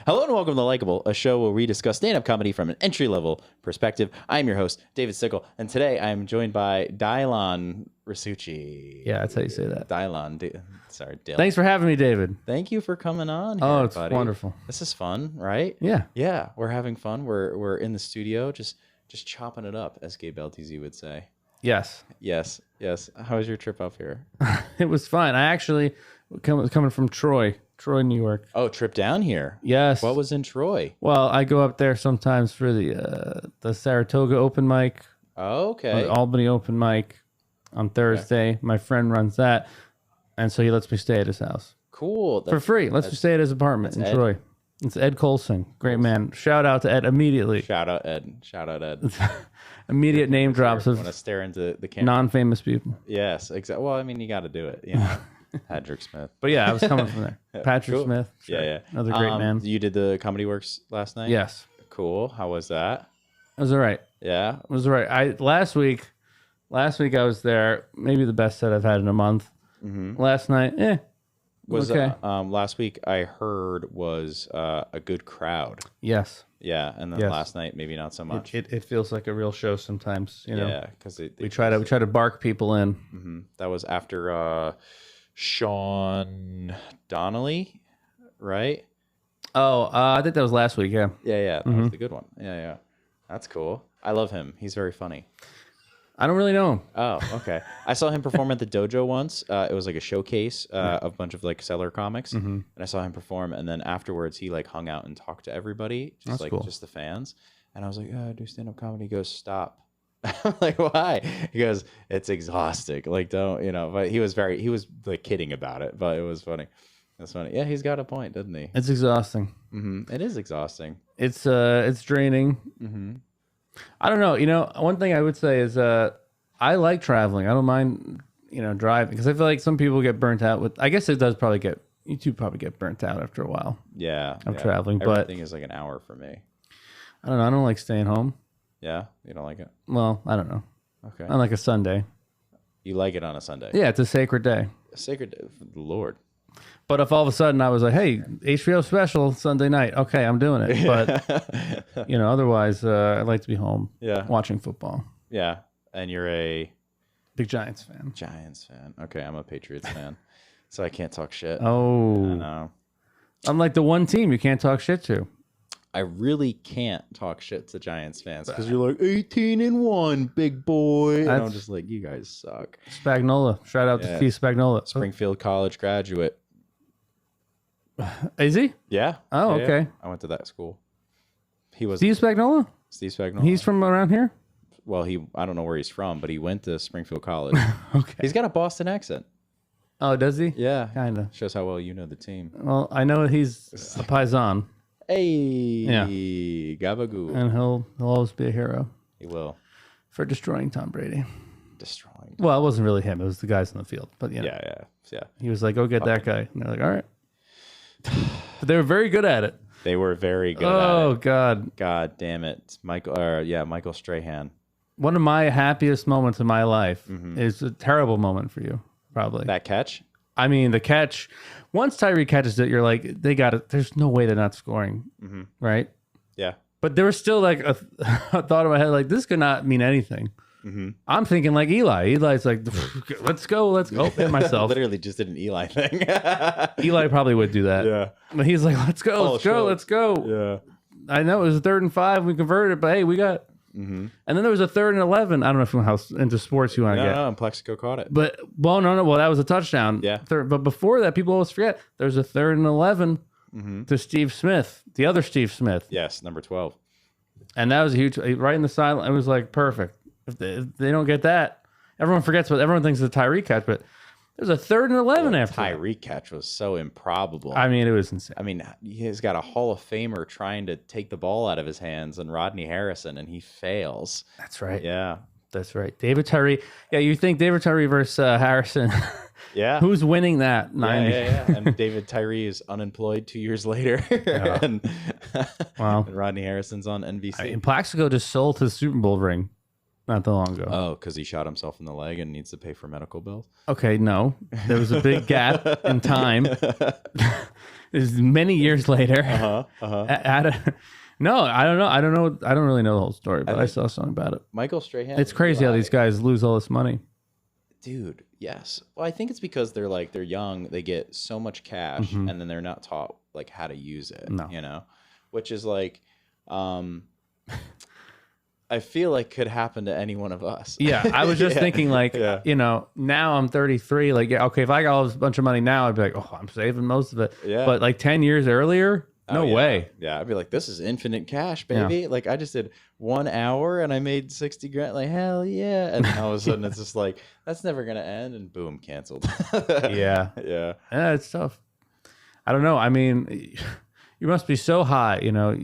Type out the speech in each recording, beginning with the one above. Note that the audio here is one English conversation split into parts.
Hello and welcome to Likable, a show where we discuss stand-up comedy from an entry-level perspective. I'm your host, David Stickle, and today I'm joined by Dylan Risucci. Yeah, that's how you say that. Dylan. Thanks for having me, David. Thank you for coming on here, Oh, it's buddy. wonderful. This is fun, right? Yeah. Yeah, we're having fun. We're in the studio, just chopping it up, as Gabe LTZ would say. Yes. Yes. How was your trip up here? It was fun. I actually was coming from Troy, New York. Oh, trip down here. Yes. What was in Troy? Well, I go up there sometimes for the Saratoga open mic, Oh, okay. Albany open mic on Thursday. Okay. My friend runs that, and so he lets me stay at his house. Cool. For free. Lets me stay at his apartment in Troy. It's Ed Colson. Great man. Shout out to Ed immediately. Shout out Ed. Immediate name drops of want to stare into the camera. Non-famous people. Yes, exactly. Well, I mean, you got to do it. You know, Patrick Smith. But yeah, I was coming from there. Patrick Cool. Smith. Sure. Yeah. Another great man. You did the Comedy Works last night? Yes. Cool. How was that? It was all right. Yeah. It was all right. Last week I was there. Maybe the best set I've had in a month. Mm-hmm. Last night, was okay. Last week I heard was a good crowd. Yes. Yeah, and then last night maybe not so much. It feels like a real show sometimes, you know. Yeah, because we try to bark people in. Mm-hmm. That was after Sean Donnelly, right? Oh, I think that was last week. Yeah. Yeah. That was the good one. Yeah. That's cool. I love him. He's very funny. I don't really know him. Oh, okay. I saw him perform at the dojo once. It was like a showcase of a bunch of like seller comics, and I saw him perform. And then afterwards, he like hung out and talked to everybody, just That's cool. Just the fans. And I was like, "Oh, I do stand up comedy." He goes, "Stop." I'm like, "Why?" He goes, "It's exhausting. Like, don't But he was like kidding about it, but it was funny. That's funny. Yeah, he's got a point, doesn't he? It's exhausting. Mm-hmm. It is exhausting. It's draining. Mm-hmm. I don't know. You know, one thing I would say is I like traveling. I don't mind, driving, because I feel like some people get burnt out with. I guess it does you two probably get burnt out after a while. Yeah, of traveling. Everything is like an hour for me. I don't know. I don't like staying home. Yeah, you don't like it? Well, I don't know. Okay. On like a Sunday. You like it on a Sunday? Yeah, it's a sacred day. A sacred day for the Lord. But if all of a sudden I was like, hey, HBO special Sunday night, okay, I'm doing it. But, otherwise, I'd like to be home watching football. Yeah. And you're a... big Giants fan. Okay, I'm a Patriots fan. So I can't talk shit. Oh. I know. I'm like the one team you can't talk shit to. I really can't talk shit to Giants fans because you're like 18-1, big boy. And I'm just like, you guys suck. Spagnola. Shout out to Steve Spagnola. Springfield College graduate. Is he? Yeah. Oh, okay. Yeah. I went to that school. He was Steve Spagnola? Steve Spagnola. He's from around here? Well, I don't know where he's from, but he went to Springfield College. Okay. He's got a Boston accent. Oh, does he? Yeah. Kind of. Shows how well you know the team. Well, I know he's a Paisan. Hey, yeah. Gabagoo. And he'll always be a hero. He will. For destroying Tom Brady. Well, it wasn't really him. It was the guys in the field. But yeah. He was like, go get that guy. And they're like, all right. But they were very good at it. They were very good at it. Oh, God. God damn it. Michael Strahan. One of my happiest moments in my life is a terrible moment for you, probably. That catch? I mean, the catch. Once Tyree catches it, you're like, they got it. There's no way they're not scoring, right? Yeah. But there was still like a thought in my head, like, this could not mean anything. Mm-hmm. I'm thinking like Eli. Eli's like, let's go. Hit myself. Literally just did an Eli thing. Eli probably would do that. Yeah. But he's like, let's go. Yeah. I know it was a 3rd and 5. We converted it, but hey, we got... Mm-hmm. And then there was a 3rd and 11. I don't know if how into sports you want to get. No, and Plexico caught it. But, no. Well, that was a touchdown. Yeah. But before that, people always forget, there was a 3rd and 11 to Steve Smith, the other Steve Smith. Yes, number 12. And that was a huge... Right in the sideline, it was like perfect. If they don't get that, everyone forgets, but everyone thinks it's a Tyreek catch, but there's a 3rd and 11 after Tyreek catch was so improbable. I mean, it was insane. I mean, he's got a Hall of Famer trying to take the ball out of his hands and Rodney Harrison, and he fails. That's right. Yeah. That's right. David Tyree. Yeah, you think David Tyree versus Harrison. Yeah. Who's winning that? 90. Yeah. And David Tyree is unemployed 2 years later. Yeah. and Rodney Harrison's on NBC. And Plaxico just sold his Super Bowl ring. not that long ago. Oh, because he shot himself in the leg and needs to pay for medical bills. Okay, no, there was a big gap in time. This is many years later. No, I don't know. I don't really know the whole story, but I saw something about it. Michael Strahan. It's crazy how these guys lose all this money. Dude, yes. Well, I think it's because they're young, they get so much cash, and then they're not taught like how to use it. No. You know, which is like, I feel like could happen to any one of us. Yeah, I was just thinking you know, now I'm 33. Like, yeah, okay, if I got all this bunch of money now, I'd be like, oh, I'm saving most of it. Yeah. But like 10 years earlier, no way. Yeah, I'd be like, this is infinite cash, baby. Yeah. Like I just did 1 hour and I made 60 grand. Like, hell yeah. And all of a sudden it's just like, that's never going to end. And boom, canceled. Yeah. Yeah. Yeah, it's tough. I don't know. I mean, you must be so high, you know,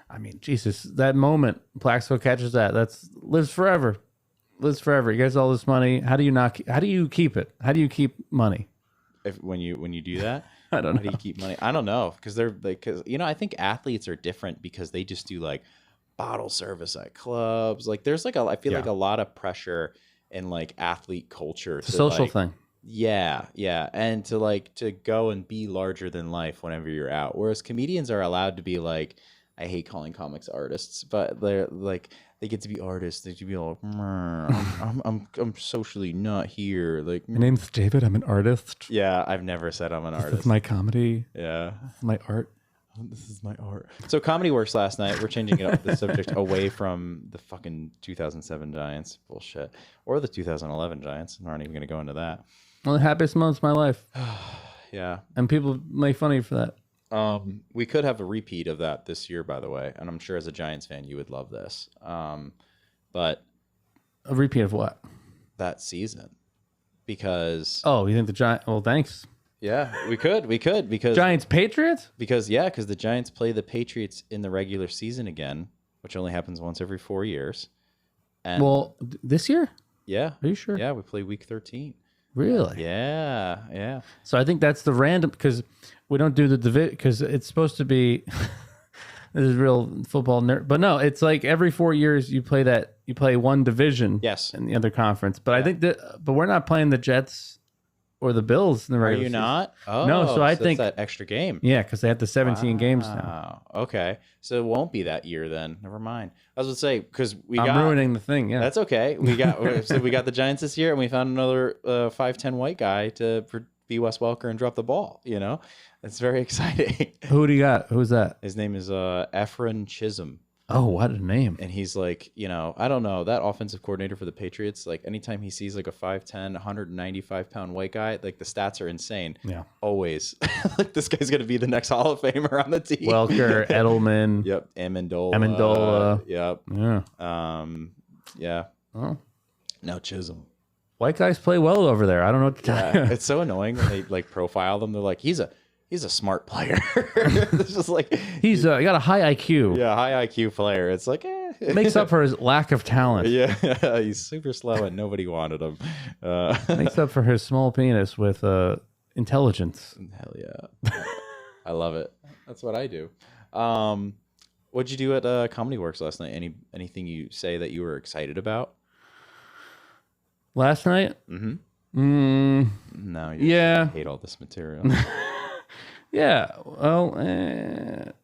I mean, Jesus, that moment Plaxico catches that's lives forever. Lives forever. You guys all this money. How do you keep it? How do you keep money? When you do that? I don't know. How do you keep money? I don't know. Because you know, I think athletes are different because they just do like bottle service at clubs. Like there's like I feel like a lot of pressure in like athlete culture. It's a social thing. Yeah, yeah. And to go and be larger than life whenever you're out. Whereas comedians are allowed to be like, I hate calling comics artists, but they're like they get to be artists. They should be like, I'm socially not here. Like my name's David. I'm an artist. Yeah, I've never said I'm an artist. This is my comedy. Yeah, this is my art. This is my art. So Comedy Works last night. We're changing it up the subject away from the fucking 2007 Giants bullshit or the 2011 Giants. I'm not even going to go into that. Well, the happiest moments of my life. Yeah, and people make fun of you for that. We could have a repeat of that this year, by the way, and I'm sure as a Giants fan you would love this. But a repeat of what? That season, because you think the Giants? Well, thanks. Yeah, we could because Giants Patriots because the Giants play the Patriots in the regular season again, which only happens once every 4 years. And this year? Yeah, are you sure? Yeah, we play Week 13. Really? Yeah. So I think that's the random because we don't do the division because it's supposed to be. This is real football nerd, but no, it's like every 4 years you play one division. Yes. In the other conference, but I think but we're not playing the Jets or the Bills in the regular season. Are you not? Oh, no. So I think that extra game. Yeah, because they have the 17 games now. Okay, so it won't be that year then. Never mind. I was gonna say because I'm ruining the thing. Yeah, that's okay. We got the Giants this year, and we found another 5'10" white guy to be Wes Welker and drop the ball. You know, it's very exciting. Who do you got? Who's that? His name is Efren Chisholm. Oh, what a name. And he's like, you know, I don't know, that offensive coordinator for the Patriots, like anytime he sees like a 5'10", 195-pound white guy, like the stats are insane. Yeah. Always. Like this guy's going to be the next Hall of Famer on the team. Welker, Edelman. Yep. Amendola. Yep. Yeah. Yeah. Oh. Now Chisholm. White guys play well over there. I don't know what to tell you. It's so annoying when they like profile them. They're like, he's a smart player. It's just like he's got a high IQ. Yeah, high IQ player. It's like makes up for his lack of talent. Yeah, he's super slow and nobody wanted him. Makes up for his small penis with intelligence. Hell yeah, I love it. That's what I do. What'd you do at Comedy Works last night? Anything you say that you were excited about? Last night? No, you hate all this material. Yeah, well,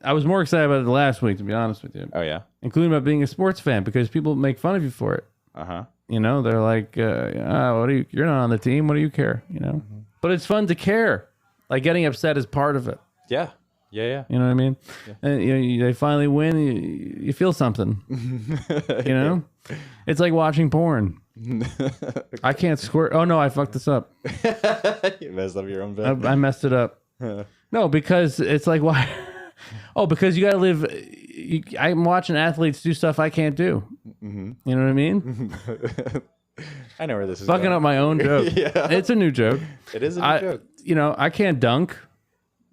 I was more excited about it last week, to be honest with you. Oh, yeah? Including about being a sports fan, because people make fun of you for it. Uh-huh. You know, they're like, you're not on the team, what do you care, you know? Mm-hmm. But it's fun to care. Like, getting upset is part of it. Yeah. Yeah. You know what I mean? Yeah. And they finally win, you feel something. You know? It's like watching porn. I can't squirt. Oh, no, I fucked this up. You messed up your own bed. I messed it up. No, because it's like, why? Oh, because you got to live. I'm watching athletes do stuff I can't do. Mm-hmm. You know what I mean? I know where this is fucking going. Up my own joke. Yeah. It's a new joke. It is a new joke. You know, I can't dunk.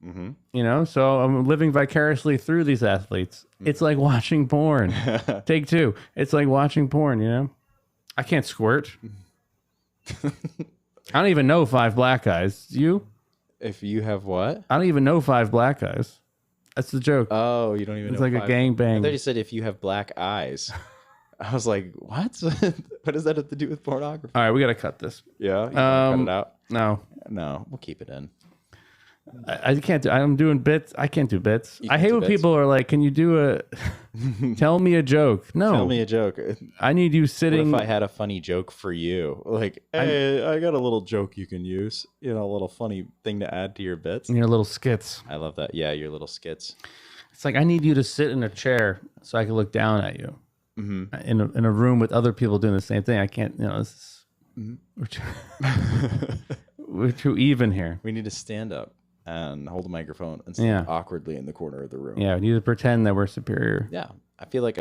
Mm-hmm. You know, so I'm living vicariously through these athletes. Mm-hmm. It's like watching porn. Take two. It's like watching porn, you know? I can't squirt. I don't even know 5 black guys. You? If you have what? I don't even know 5 black guys. That's the joke. Oh, you don't even know. It's like 5. A gangbang. I thought you said if you have black eyes. I was like, what? What does that have to do with pornography? All right, we got to cut this. Yeah, you cut it out. No, No, we'll keep it in. I can't do. I'm doing bits. I can't do bits. I hate when bits? people are like, "Can you do a? Tell me a joke." No, Tell me a joke. I need you What sitting. if I had a funny joke for you? Like, hey, I got a little joke you can use. You know, a little funny thing to add to your bits. Your little skits. I love that. Yeah, your little skits. It's like I need you to sit in a chair so I can look down at you. In a room with other people doing the same thing. I can't. You know, this is, we're too even here. We need to stand up and hold a microphone and stand awkwardly in the corner of the room. Yeah, we need to pretend that we're superior. Yeah, I feel like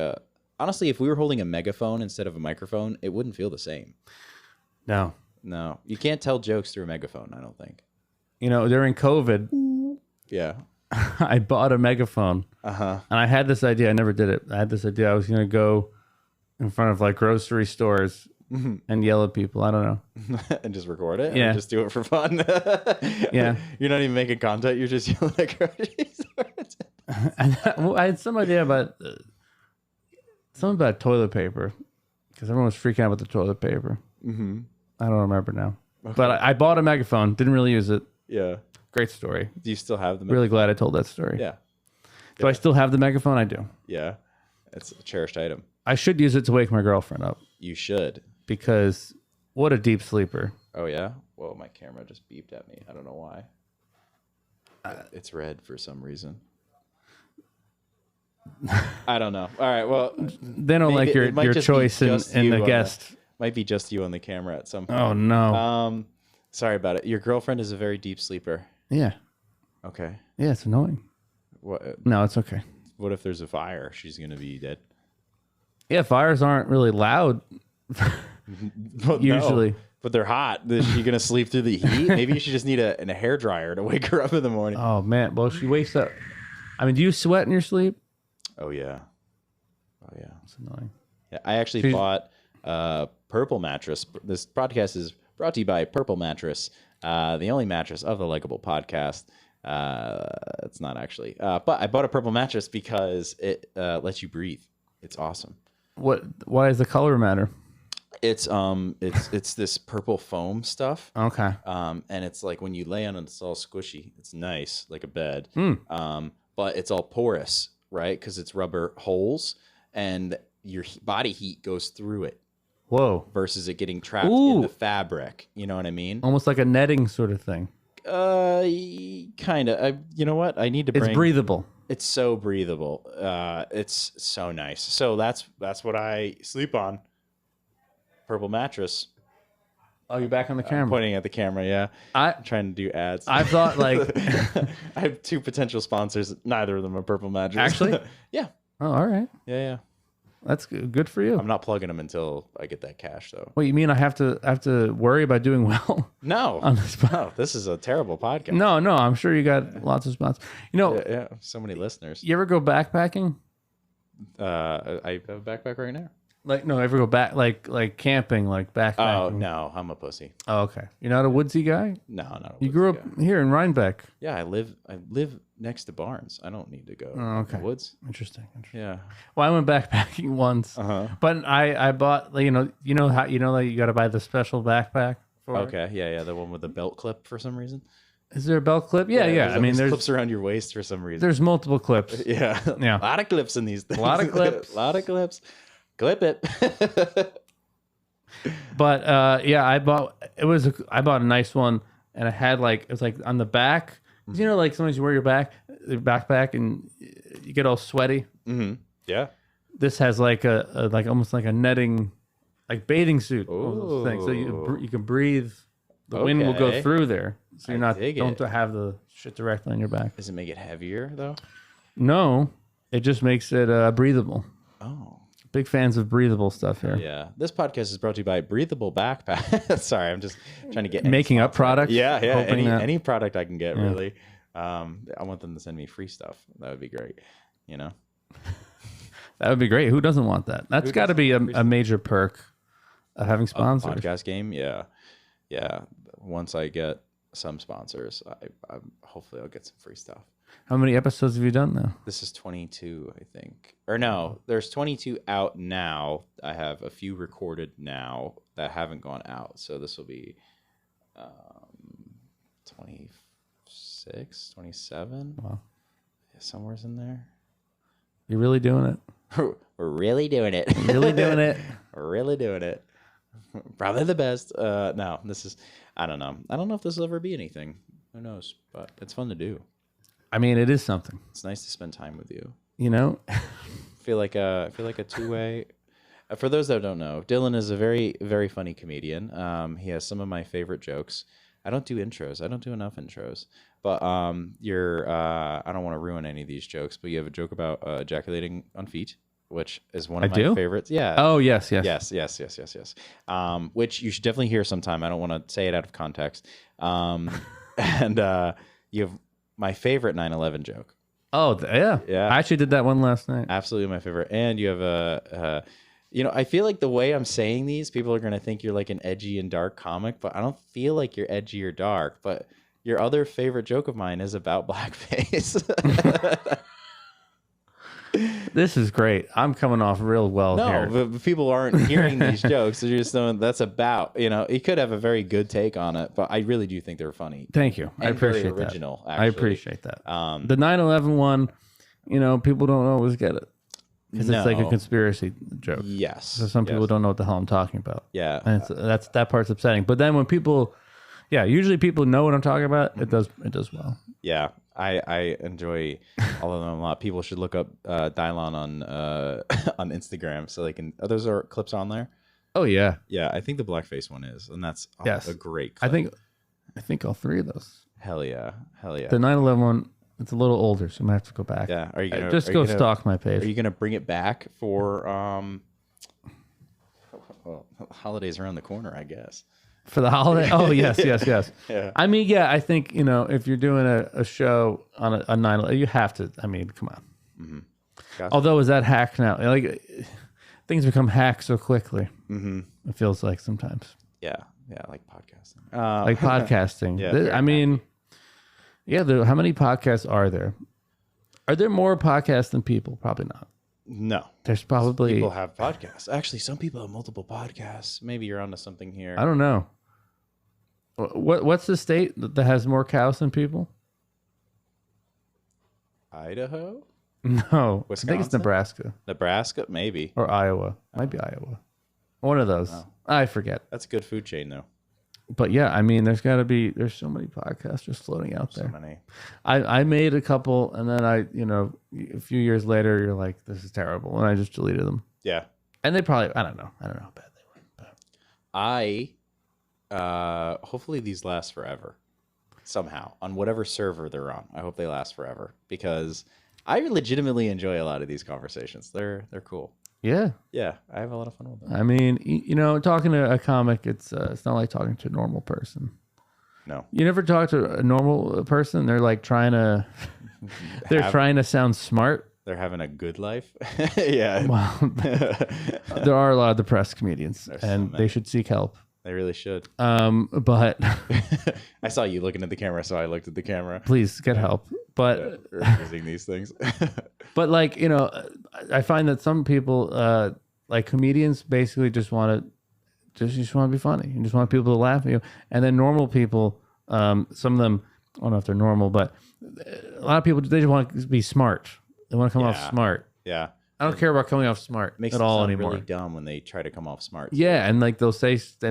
honestly, if we were holding a megaphone instead of a microphone, it wouldn't feel the same. No, you can't tell jokes through a megaphone. I don't think. You know, during COVID, Yeah. I bought a megaphone. And I had this idea. I never did it. I had this idea. I was going to go in front of like grocery stores and yell at people. I don't know. And just record it? Yeah. And just do it for fun? Yeah. You're not even making content. You're just yelling at grocery stores. I had some idea about something about toilet paper because everyone was freaking out about the toilet paper. I don't remember now. Okay. But I bought a megaphone. Didn't really use it. Yeah. Great story. Do you still have the megaphone? Really glad I told that story. Yeah. Do I still have the megaphone? I do. Yeah. It's a cherished item. I should use it to wake my girlfriend up. You should. Because what a deep sleeper. Oh, yeah? Whoa, my camera just beeped at me. I don't know why. It's red for some reason. I don't know. All right, well. They don't like your choice in the guest. Might be just you on the camera at some point. Oh, no. Sorry about it. Your girlfriend is a very deep sleeper. Yeah. Okay. Yeah, it's annoying. What? No, it's okay. What if there's a fire? She's going to be dead. Yeah, fires aren't really loud. Usually. No, but they're hot. Is she going to sleep through the heat? Maybe you should just need a hairdryer to wake her up in the morning. Oh, man. Well, she wakes up. I mean, do you sweat in your sleep? Oh, yeah. Oh, yeah. It's annoying. Yeah, I actually bought a Purple mattress. This podcast is brought to you by Purple Mattress, the only mattress of the Likable podcast. It's not actually. But I bought a Purple mattress because it lets you breathe. It's awesome. Why does the color matter? It's this purple foam stuff. Okay. And it's like when you lay on it, it's all squishy. It's nice, like a bed. But it's all porous, right? Because it's rubber holes, and your body heat goes through it. Whoa. Versus it getting trapped in the fabric. You know what I mean? Almost like a netting sort of thing. Kind of. You know what? I need to bring... It's breathable. It's so breathable. It's so nice. So that's what I sleep on. Purple mattress. Oh, you're back on the camera. I'm pointing at the camera, yeah. I'm trying to do ads. I thought like... I have 2 potential sponsors. Neither of them are Purple mattress. Actually? Yeah. Oh, all right. Yeah. That's good for you. I'm not plugging them until I get that cash, though. What you mean? I have to worry about doing well? No, on this no. This is a terrible podcast. No. I'm sure you got lots of sponsors. You know, yeah. So many listeners. You ever go backpacking? I have a backpack right now. Like no, ever go back like camping, like backpacking? Oh no, I'm a pussy. Oh, okay. You're not a woodsy guy? No, not a woodsy You grew up here in Rhinebeck. Yeah, I live next to barns. I don't need to go to the woods. Interesting. Yeah. Well, I went backpacking once, but I bought you know how that you got to buy the special backpack for Okay, yeah, the one with the belt clip for some reason. Is there a belt clip? Yeah. I mean, there's clips around your waist for some reason. There's multiple clips. Yeah. A lot of clips in these things. A lot of clips. A lot of clips. Clip it. But I bought a nice one, and it had it was like on the back. You know, like sometimes you wear your backpack and you get all sweaty. Mm-hmm. Yeah. This has like a almost like a netting, like bathing suit thing, so you can breathe. The wind will go through there, so you don't have the shit directly on your back. Does it make it heavier though? No, it just makes it breathable. Oh. Big fans of breathable stuff here. Yeah. This podcast is brought to you by Breathable Backpack. Sorry, I'm just trying to get making up products. Yeah. Any product I can get, really. I want them to send me free stuff. That would be great. You know? That would be great. Who doesn't want that? That's got to be a major perk of having sponsors. Podcast game, yeah. Once I get some sponsors, I hopefully I'll get some free stuff. How many episodes have you done now? This is 22, I think. Or no, there's 22 out now. I have a few recorded now that haven't gone out. So this will be 26, 27. Wow. Yeah, somewhere's in there. You're really doing it. We're really doing it. Really doing it. We're really doing it. Probably the best. No, this is, I don't know. I don't know if this will ever be anything. Who knows? But it's fun to do. I mean, it is something. It's nice to spend time with you. You know? I feel like a two-way. For those that don't know, Dylan is a very, very funny comedian. He has some of my favorite jokes. I don't do intros. I don't do enough intros. But I don't want to ruin any of these jokes, but you have a joke about ejaculating on feet, which is one of my favorites. Yeah. Oh, yes. Yes. Which you should definitely hear sometime. I don't want to say it out of context. And you have my favorite 9/11 joke. Oh, yeah. Yeah. I actually did that one last night. Absolutely my favorite. And you have I feel like the way I'm saying these, people are going to think you're like an edgy and dark comic, but I don't feel like you're edgy or dark. But your other favorite joke of mine is about blackface. This is great. I'm coming off real well here. No, but people aren't hearing these jokes. They're just knowing that's about, he could have a very good take on it, but I really do think they're funny. Thank you. I appreciate very original, that. Actually. I appreciate that. The 9/11 one, people don't always get it. Because it's like a conspiracy joke. Yes. So some people don't know what the hell I'm talking about. Yeah. And that part's upsetting. But then when people, usually people know what I'm talking about, it does well. Yeah. I enjoy all of them a lot. People should look up Dylon on Instagram so they can. Oh, those are clips on there. Oh yeah, yeah. I think the blackface one is, and that's a great clip. I think all three of those. Hell yeah. The 9/11 one, it's a little older, so I might have to go back. Yeah. Are you gonna just go stalk my page? Are you gonna bring it back for holidays around the corner? I guess. For the holiday? Oh, yes. Yeah. I mean, I think, if you're doing a show on a 9/11, you have to, come on. Mm-hmm. Gotcha. Although, is that hack now? Like, things become hacked so quickly. Mm-hmm. It feels like sometimes. Yeah, like podcasting. Like podcasting. How many podcasts are there? Are there more podcasts than people? Probably not. No. There's probably... People have podcasts. Actually, some people have multiple podcasts. Maybe you're onto something here. I don't know. What's the state that has more cows than people? Idaho? No. Wisconsin? I think it's Nebraska. Nebraska? Maybe. Or Iowa. Might be Iowa. One of those. Oh. I forget. That's a good food chain, though. But there's so many podcasts just floating out there. So many. I made a couple, and then a few years later, you're like, this is terrible. And I just deleted them. Yeah. And they probably, I don't know how bad they were. But hopefully these last forever somehow on whatever server they're on. I hope they last forever because I legitimately enjoy a lot of these conversations. They're cool. Yeah. Yeah. I have a lot of fun with them. I mean, talking to a comic, it's not like talking to a normal person. No. You never talk to a normal person. They're like trying to sound smart. They're having a good life. Yeah. Well, there are a lot of depressed comedians, and they should seek help. They really should. But I saw you looking at the camera, so I looked at the camera. Please get help. But using these things. But I find that some people, like comedians, basically just want to be funny and just want people to laugh at you. And then normal people, some of them, I don't know if they're normal, but a lot of people, they just want to be smart. They want to come off smart. Yeah. I don't care about coming off smart at all anymore. Really dumb when they try to come off smart. Yeah, and they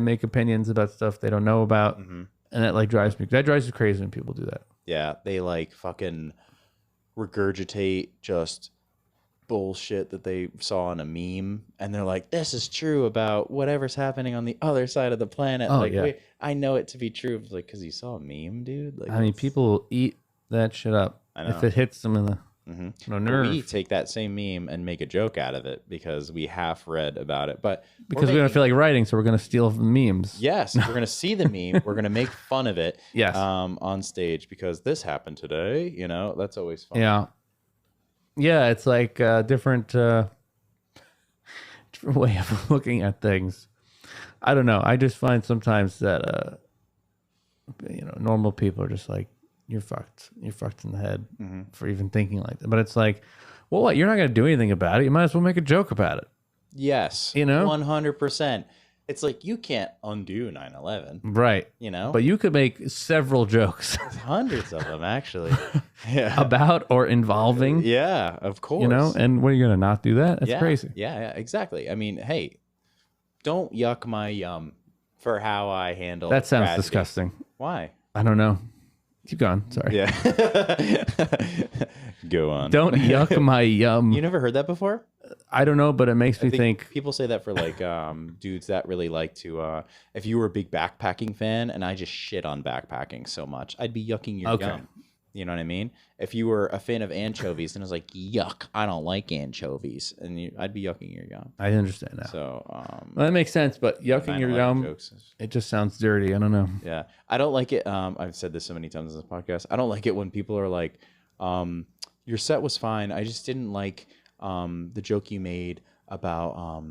make opinions about stuff they don't know about, and that drives me crazy when people do that. Yeah, they fucking regurgitate just bullshit that they saw in a meme, and they're like, "This is true about whatever's happening on the other side of the planet." Oh, wait, I know it to be true. It's because you saw a meme, dude. I mean, people will eat that shit up if it hits them in the. Nerve. We take that same meme and make a joke out of it because we half read about it, but because we don't feel like writing, so we're going to steal from memes. Yes, we're going to see the meme. We're going to make fun of it. Yes. On stage because this happened today. That's always fun. Yeah. Yeah, it's like a different way of looking at things. I don't know. I just find sometimes that normal people are just like, you're fucked. You're fucked in the head for even thinking like that. But it's like, well, what? You're not going to do anything about it. You might as well make a joke about it. Yes. 100%. It's like you can't undo 9/11. Right. But you could make several jokes. Hundreds of them, actually. Yeah. About or involving. Yeah, of course. And what are you going to not do that? That's crazy. Yeah, exactly. I mean, hey, don't yuck my yum for how I handle That sounds tragedy. disgusting. Why? I don't know. Keep going. Sorry. Yeah. Go on. Don't yuck my yum. You never heard that before? I don't know, but it makes me think people say that for like dudes that really like to if you were a big backpacking fan and I just shit on backpacking so much, I'd be yucking your yum. You know what I mean? If you were a fan of anchovies and I was like, yuck, I don't like anchovies, and I'd be yucking your yum. I understand now. So well, that makes sense, but yucking your yum, it just sounds dirty. I don't know. Yeah. I don't like it. I've said this so many times in this podcast. I don't like it when people are like, your set was fine. I just didn't like the joke you made about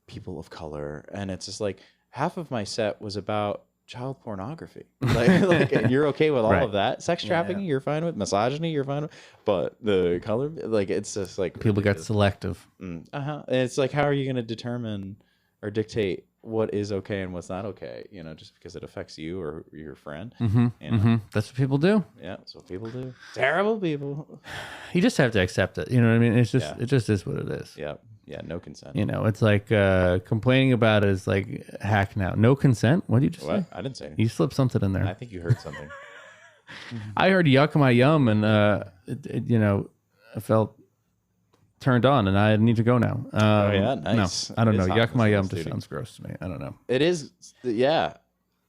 people of color. And it's just like half of my set was about child pornography. Like you're okay with all of that. Sex trafficking, you're fine with. Misogyny, you're fine with. But the color, like, it's just like people get selective. It's like, how are you going to determine or dictate what is okay and what's not okay? Just because it affects you or your friend. That's what people do. Yeah, that's what people do. Terrible people. You just have to accept it. You know what I mean? It's just it just is what it is. Yeah. Yeah, no consent. It's like complaining about it is like hack now. No consent? What did you just say? I didn't say anything. You slipped something in there. I think you heard something. I heard yuck my yum and I felt turned on and I need to go now. Nice. No, I don't know. Yuck my yum just sounds gross to me. I don't know. It is, yeah.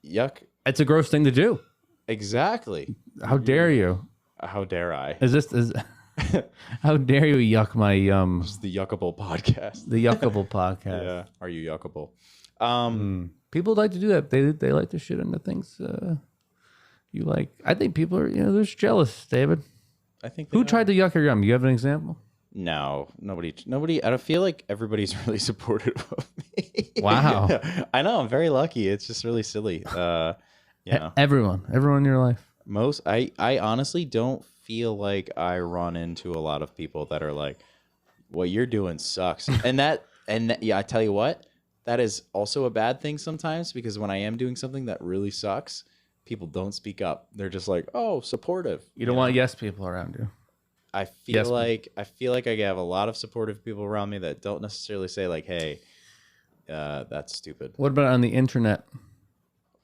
Yuck. It's a gross thing to do. Exactly. How dare you? How dare I? How dare you yuck my yum? This is the Yuckable podcast. The Yuckable podcast. Yeah. Are you yuckable? People like to do that. They like to shit into things you like. I think people are, they're just jealous, David. I think Who tried to yuck your yum? You have an example? No, nobody. I don't feel like everybody's really supportive of me. Wow. I know. I'm very lucky. It's just really silly. Everyone in your life. I honestly don't feel like I run into a lot of people that are like, what you're doing sucks. and I tell you what, that is also a bad thing sometimes, because when I am doing something that really sucks, people don't speak up. They're just like, oh, supportive. You don't want yes people around you. I feel like I have a lot of supportive people around me that don't necessarily say like, hey, that's stupid. What about on the internet?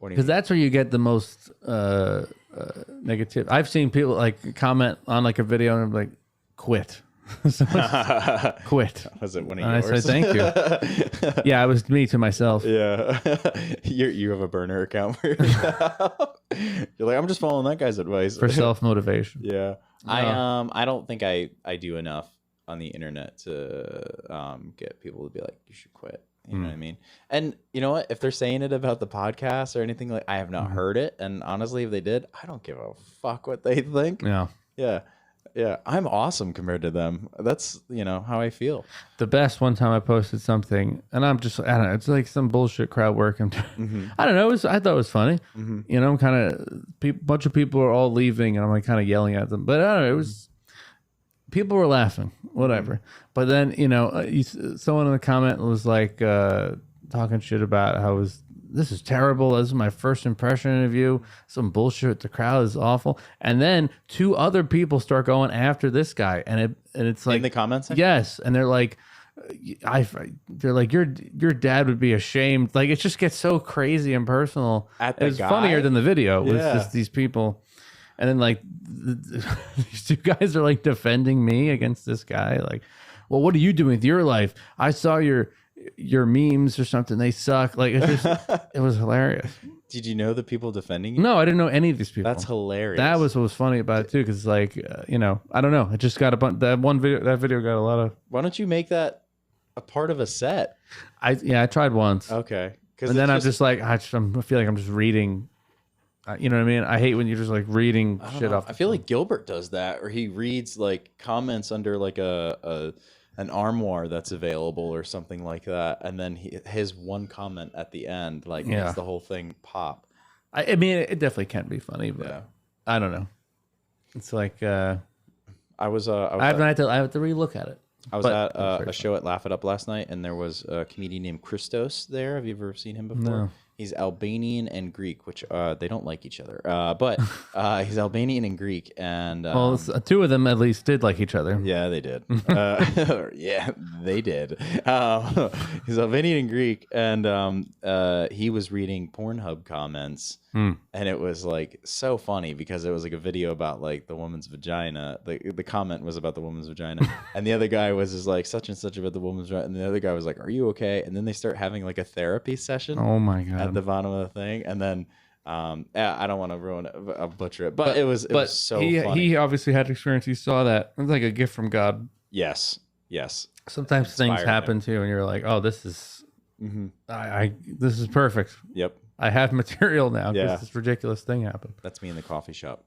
Because that's where you get the most negative. I've seen people like comment on like a video and like, quit. Quit. Was it one of yours? I said, thank you. Yeah, it was me to myself. Yeah. You have a burner account where you're like, I'm just following that guy's advice. For self-motivation. Yeah. I don't think I do enough on the internet to get people to be like, you should quit. You know what I mean? And you know what? If they're saying it about the podcast or anything, like, I have not heard it. And honestly, if they did, I don't give a fuck what they think. Yeah. Yeah. Yeah. I'm awesome compared to them. That's, how I feel. The best one time I posted something and I don't know, it's like some bullshit crowd work. I don't know. I thought it was funny. I'm kind of, bunch of people are all leaving and I'm like kind of yelling at them, but I don't know. It was, people were laughing, whatever. But then, someone in the comment was like talking shit about how this is terrible. This is my first impression of you. Some bullshit. The crowd is awful. And then two other people start going after this guy, and it's like in the comments. Yes, and they're like, your dad would be ashamed. Like, it just gets so crazy and personal. It's funnier than the video. It's just these people. And then like these two guys are like defending me against this guy. Like, well, what are you doing with your life? I saw your memes or something. They suck. Like, it's just, it was hilarious. Did you know the people defending you? No, I didn't know any of these people. That's hilarious. That was what was funny about it too. Cause like, I don't know. It just got a bunch, that video got a lot of. Why don't you make that a part of a set? I tried once. Okay. And then I'm just like, I feel like I'm just reading. You know what I mean? I hate when you're just like reading shit off. I feel like Gilbert does that, or he reads like comments under like an armoire that's available or something like that, and then his one comment at the end like makes the whole thing pop. I mean, it definitely can be funny, but I don't know. It's like I was I have to relook at it. I was But at a show at Laugh It Up last night, and there was a comedian named Christos there. Have you ever seen him before? No. He's Albanian and Greek, which they don't like each other. But he's Albanian and Greek, and Well, two of them at least did like each other. yeah, they did. Yeah, they did. He's Albanian and Greek, and he was reading Pornhub comments, and it was like so funny because it was like a video about like the woman's vagina. The comment was about the woman's vagina, and the other guy was just like such and such about the woman's vagina, and the other guy was like, "Are you okay?" And then they start having like a therapy session. Oh my god! At the bottom of the thing, and then. I don't want to ruin it, I'll butcher it, but it was so funny. He obviously had experience. He saw that. It was like a gift from God. Yes. Sometimes things happen to you, and you're like, "Oh, this is, this is perfect." Yep. I have material now because Yeah. this ridiculous thing happened. That's me in the coffee shop.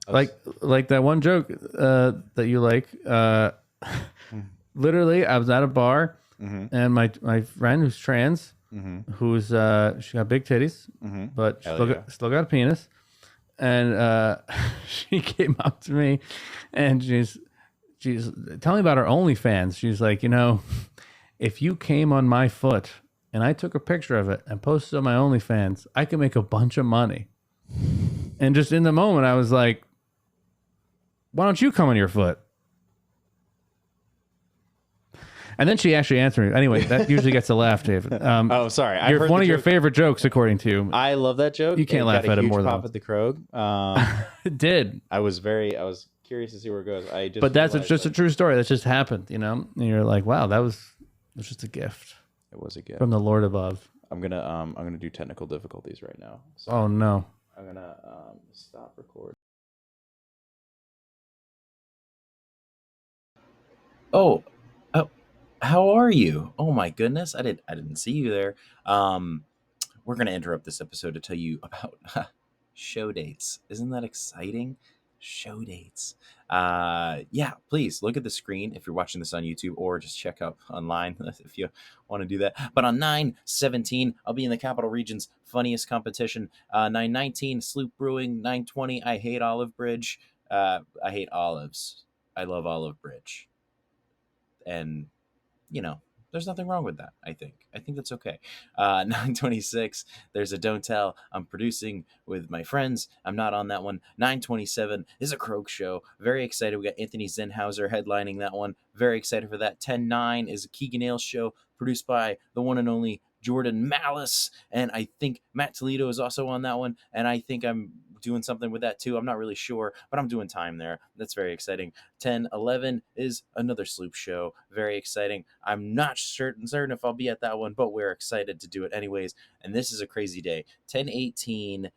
Like that one joke that you like. Literally, I was at a bar, and my friend who's trans, who's she got big titties, but still got a penis, and she came up to me, and she's telling me about her OnlyFans. She's like, if you came on my foot and I took a picture of it and posted on my OnlyFans, I could make a bunch of money. And just in the moment, I was like, why don't you come on your foot? And then she actually answered me. Anyway, that usually gets a laugh, David. Oh, sorry. One of your favorite jokes, according to you. I love that joke. You can't laugh at it more than pop at the Krog. It did. I was curious to see where it goes. But that's just a true story. That just happened, And you're like, wow, that was just a gift. It was a gift from the Lord above. I'm gonna do technical difficulties right now. So oh no. I'm gonna stop recording. Oh, how are you? Oh my goodness, I didn't see you there. We're gonna interrupt this episode to tell you about show dates. Isn't that exciting? Show dates. Yeah, please look at the screen if you're watching this on YouTube, or just check out online if you want to do that. But on 9/17, I'll be in the Capital Region's funniest competition. 9/19, Sloop Brewing. 9/20, I Hate Olive Bridge. I hate olives. I love Olive Bridge. And, there's nothing wrong with that, I think. I think that's okay. 9/26, there's a Don't Tell. I'm producing with my friends. I'm not on that one. 9/27 is a Croak show. Very excited. We got Anthony Zenhauser headlining that one. Very excited for that. 10/9 is a Keegan Ailes show produced by the one and only Jordan Malice. And I think Matt Toledo is also on that one. And I think I'm doing something with that too. I'm not really sure, but I'm doing time there. That's very exciting. 10/11 is another Sloop show. Very exciting. I'm not certain if I'll be at that one, but we're excited to do it anyways. And this is a crazy day. 10/18.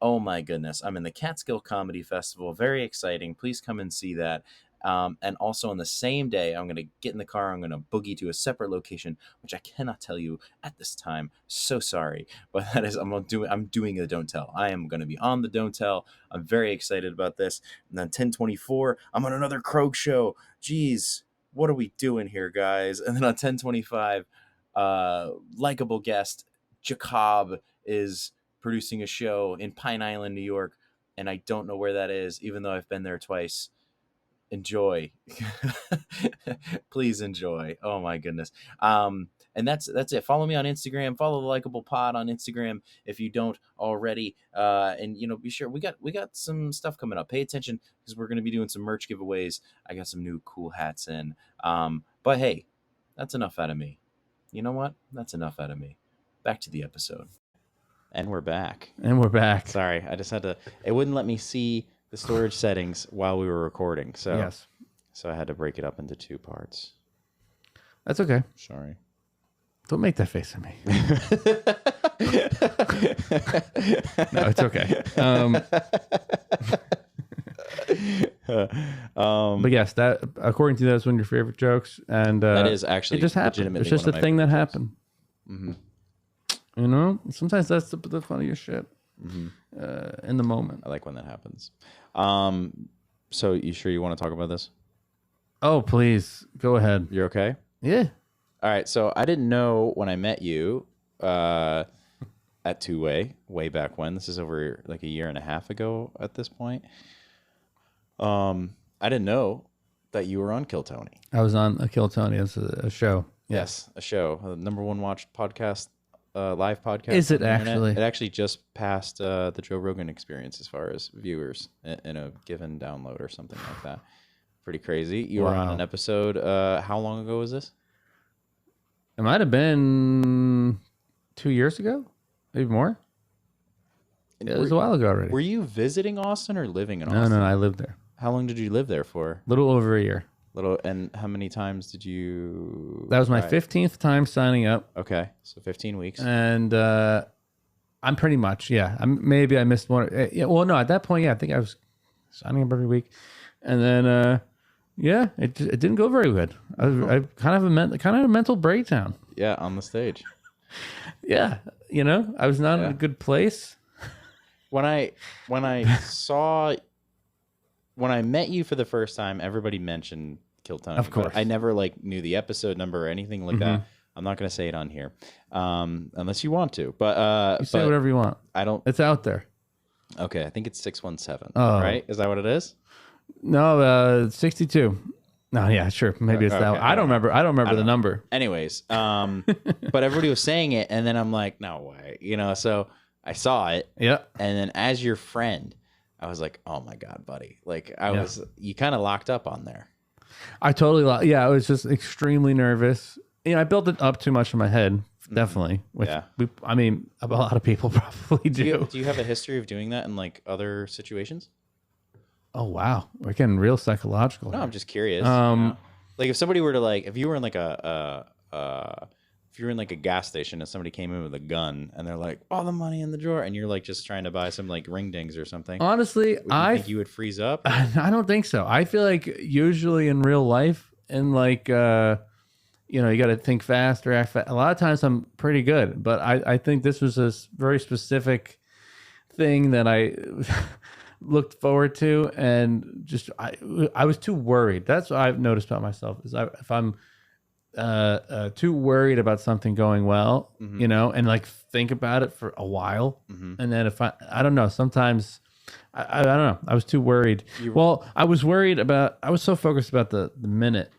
Oh my goodness. I'm in the Catskill Comedy Festival. Very exciting. Please come and see that. And also on the same day, I'm going to get in the car. I'm going to boogie to a separate location, which I cannot tell you at this time. So sorry, but that is I'm doing the Don't Tell. I am going to be on the Don't Tell. I'm very excited about this. And then 10/24, I'm on another Croak show. Jeez, what are we doing here, guys? And then on 10/25, Likable guest Jacob is producing a show in Pine Island, New York, and I don't know where that is, even though I've been there twice. Enjoy. Please enjoy. Oh my goodness. And that's it. Follow me on Instagram. Follow the Likable Pod on Instagram if you don't already. And be sure we got some stuff coming up. Pay attention because we're going to be doing some merch giveaways. I got some new cool hats in. But hey, that's enough out of me. You know what? That's enough out of me. Back to the episode. And we're back. Sorry, I just had to. It wouldn't let me see the storage settings while we were recording, so yes. So I had to break it up into two parts. That's okay. Sorry. Don't make that face at me. No, it's okay. But yes, that according to you, that's one of your favorite jokes, and that is actually it just happened. It's just a thing that happened. Mm-hmm. Sometimes that's the funniest shit. Mm-hmm. In the moment. I like when that happens. So you sure you want to talk about this? Oh, please. Go ahead. You're okay? Yeah. All right. So I didn't know when I met you at Two Way, way back when. This is over like a year and a half ago at this point. I didn't know that you were on Kill Tony. I was on a Kill Tony. It's a show. Yes, a show, the number one watched podcast, live podcast. Is it on the internet. actually? It actually just passed the Joe Rogan Experience as far as viewers in a given download or something like that. Pretty crazy. You were on an episode. How long ago was this? It might have been 2 years ago, maybe more. It was a while ago already. Were you visiting Austin or living in Austin? No, I lived there. How long did you live there for? A little over a year. And how many times did you? That was my 15th time signing up. Okay, so 15 weeks. And I'm pretty much, yeah. Maybe I missed one. Yeah, well, no, at that point, yeah, I think I was signing up every week. And then, yeah, it didn't go very good. I kind of a mental breakdown. Yeah, on the stage. Yeah, I was not in a good place. When I met you for the first time, everybody mentioned Kill Tony. Of course. I never knew the episode number or anything like that. I'm not going to say it on here, unless you want to. But you say whatever you want. I don't. It's out there. Okay, I think it's 617. Oh. Right? Is that what it is? No, 62. No, yeah, sure. Maybe it's that one. I don't remember. I don't remember the number. Anyways, but everybody was saying it, and then I'm like, no way, So I saw it. Yeah. And then as your friend, I was like, oh my God, buddy. You kind of locked up on there. I totally, I was just extremely nervous. I built it up too much in my head, definitely. Which a lot of people probably do. Do you have a history of doing that in other situations? Oh, wow. We're getting real psychological. No, here. I'm just curious. If somebody were to if you were in if you're in a gas station and somebody came in with a gun and they're like, all the money in the drawer, and you're just trying to buy some ring dings or something. Honestly, I think you would freeze up. I don't think so. I feel like usually in real life and you got to think fast, react fast. A lot of times I'm pretty good, but I think this was a very specific thing that I looked forward to, and just I was too worried. That's what I've noticed about myself is if I'm too worried about something going well, and think about it for a while, and then if I don't know, sometimes I don't know, I was too worried. I was worried about. I was so focused about the minute,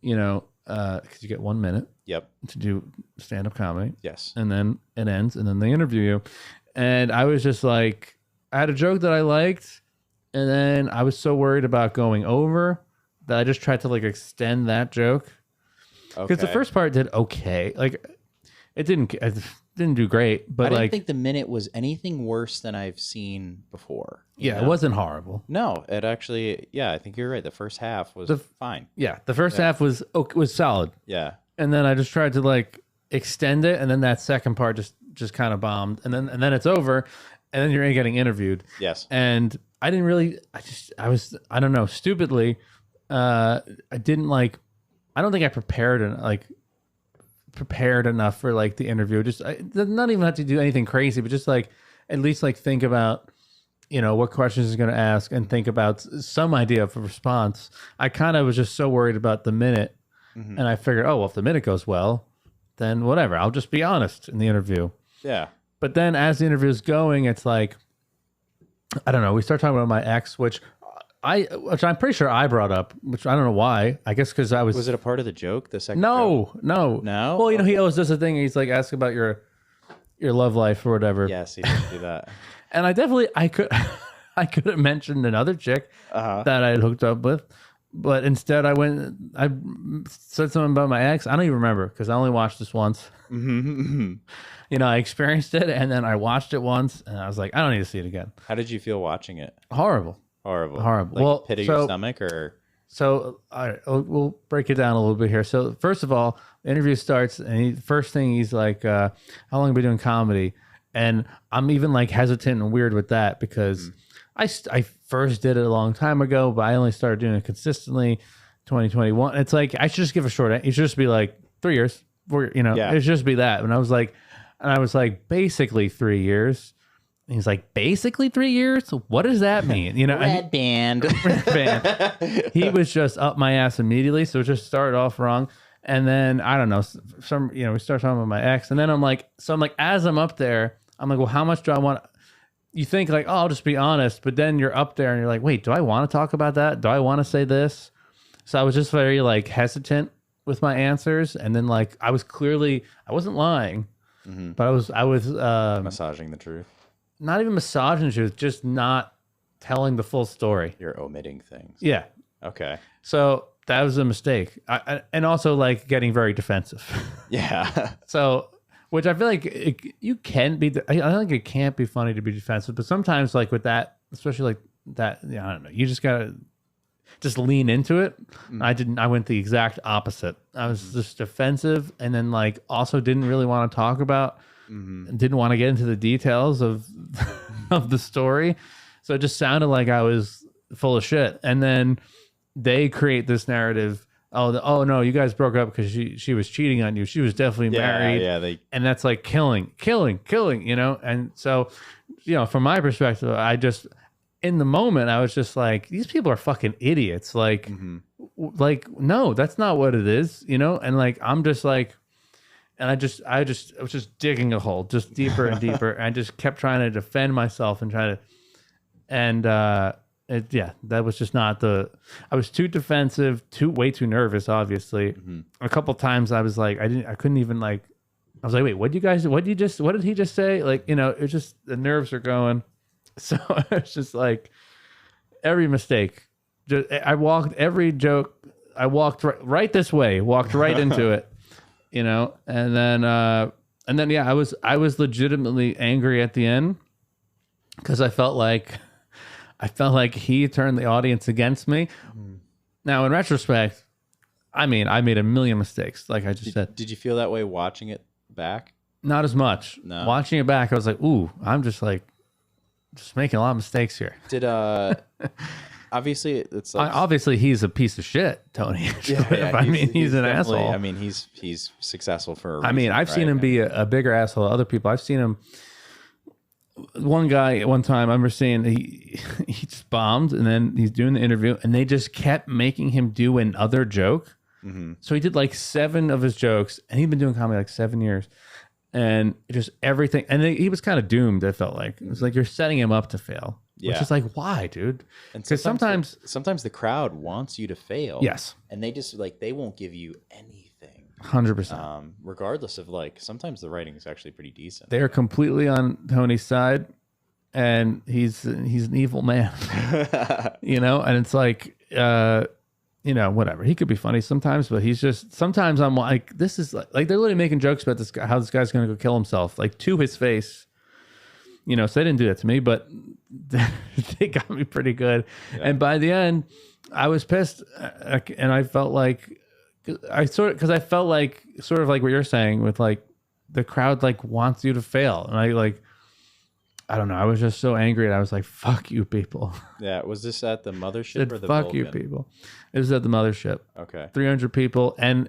because you get 1 minute. Yep. To do stand-up comedy. Yes. And then it ends, and then they interview you, and I was just I had a joke that I liked, and then I was so worried about going over that I just tried to extend that joke. Because the first part did okay. It didn't do great, but I didn't think the minute was anything worse than I've seen before. Yeah, it wasn't horrible. No, it actually, I think you're right. The first half was fine. Yeah, the first half was solid. Yeah. And then I just tried to extend it, and then that second part just kind of bombed, and then it's over, and then you're getting interviewed. Yes. And I didn't really. I don't know. Stupidly, I didn't I don't think I prepared enough for the interview. Just not even have to do anything crazy, but just at least think about what questions he's going to ask and think about some idea of a response. I kind of was just so worried about the minute, and I figured, oh well, if the minute goes well, then whatever. I'll just be honest in the interview. Yeah. But then as the interview is going, it's I don't know. We start talking about my ex, which I'm pretty sure I brought up, which I don't know why. I guess because I was. Was it a part of the joke? The second? No. Well, he always does a thing. He's ask about your love life or whatever. Yes, he did do that. And I could have mentioned another chick that I had hooked up with, but instead I said something about my ex. I don't even remember because I only watched this once. I experienced it and then I watched it once and I was like, I don't need to see it again. How did you feel watching it? Horrible. Well, pit of your stomach, or so. All right, we'll break it down a little bit here. So first of all, the interview starts, and first thing he's like, "How long have you been doing comedy?" And I'm even hesitant and weird with that because I first did it a long time ago, but I only started doing it consistently 2021. It's I should just give a short. It should just be 3 years, 4. It should just be that. And I was basically 3 years. And he's basically 3 years? What does that mean? Red band. He was just up my ass immediately. So it just started off wrong. And then, I don't know, we start talking about my ex. And then I'm as I'm up there, I'm well, how much do I want? you think like, oh, I'll just be honest, but then you're up there and you're like, wait, do I want to talk about that? Do I want to say this? So I was just very like hesitant with my answers, and then like I wasn't lying, but I was Massaging the truth. not even massaging the truth, just not telling the full story. You're omitting things. Yeah. Okay. So that was a mistake, and also like getting very defensive. Yeah. So, which I feel like you can be. I don't think it can't be funny to be defensive, but sometimes like with that, especially like that, I don't know. You just gotta just lean into it. I didn't. I went the exact opposite. I was just defensive, and then like also didn't really want to talk about, didn't want to get into the details of of the story. So it just sounded like I was full of shit, and then they create this narrative. Oh no, you guys broke up because she was cheating on you. She was definitely married. Yeah, and that's like killing, you know? And so, from my perspective, I just, in the moment, I was just like, these people are fucking idiots. Like, no, that's not what it is, And like, I'm just like, and I was just digging a hole just deeper and deeper. And I just kept trying to defend myself and that was just not I was too defensive, way too nervous, obviously. A couple times I was like, I couldn't even like, I was like, wait, what did he just say? Like, it's just the nerves are going. So it's just like every mistake, I walked every joke. I walked right this way, walked right into it, and then, yeah, I was legitimately angry at the end because I felt like he turned the audience against me. Now, in retrospect, I mean, I made a million mistakes, like I just said. Did you feel that way watching it back? Not as much. No. Watching it back, I was like, ooh, I'm just making a lot of mistakes here. Did obviously it's like, obviously he's a piece of shit, Tony. Yeah, he's an asshole. I mean, he's successful for a reason, I mean, I've seen him be a bigger asshole to other people. I've seen him. One guy one time I remember seeing he just bombed, and then he's doing the interview and they just kept making him do another joke. So he did like 7 of his jokes, and he'd been doing comedy like 7 years, and just everything. And he was kind of doomed. I felt like it was like you're setting him up to fail. Yeah. Which is like, why, dude? Because sometimes the crowd wants you to fail. Yes. And they just they won't give you anything. 100%. Regardless of sometimes the writing is actually pretty decent. They're completely on Tony's side, and he's an evil man, and it's like, whatever. He could be funny sometimes, but sometimes I'm like, this is like they're literally making jokes about this guy, how this guy's going to go kill himself, like to his face, so they didn't do that to me, but they got me pretty good. Yeah. And by the end I was pissed, and I felt like, because I felt like sort of like what you're saying with like the crowd like wants you to fail, and I don't know. I was just so angry, and I was like, "Fuck you, people." Yeah, was this at the mothership or the fuck Vulcan? You, people? It was at the mothership. Okay, 300 people, and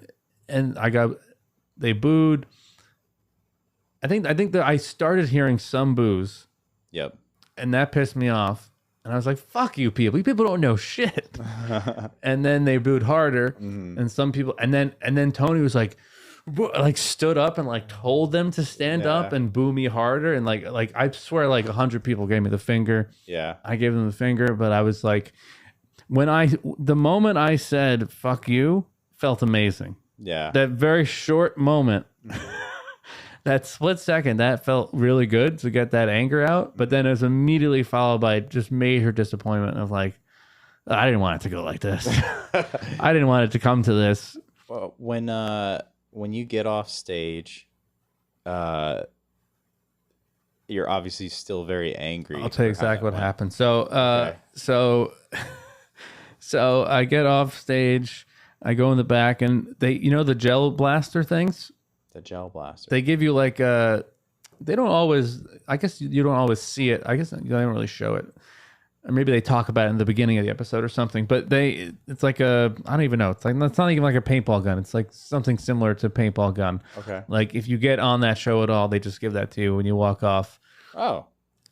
they booed. I think that I started hearing some boos. Yep, and that pissed me off. And I was like, fuck you people. You people don't know shit. And then they booed harder. And some people, and then Tony was like stood up and like told them to stand up and boo me harder. And like I swear like 100 people gave me the finger. Yeah. I gave them the finger, but I was like, the moment I said, fuck you, felt amazing. Yeah. That very short moment. That split second, that felt really good to get that anger out, but then it was immediately followed by just major disappointment of like, I didn't want it to go like this. I didn't want it to come to this. Well, when you get off stage, you're obviously still very angry. I'll tell you exactly what happened. So, so I get off stage, I go in the back, and they, the gel blaster things. The gel blaster. They give you like they don't always, I guess you don't always see it. I guess they don't really show it. Or maybe they talk about it in the beginning of the episode or something, but it's like I don't even know. It's not even like a paintball gun. It's like something similar to a paintball gun. Okay. Like if you get on that show at all, they just give that to you when you walk off. Oh.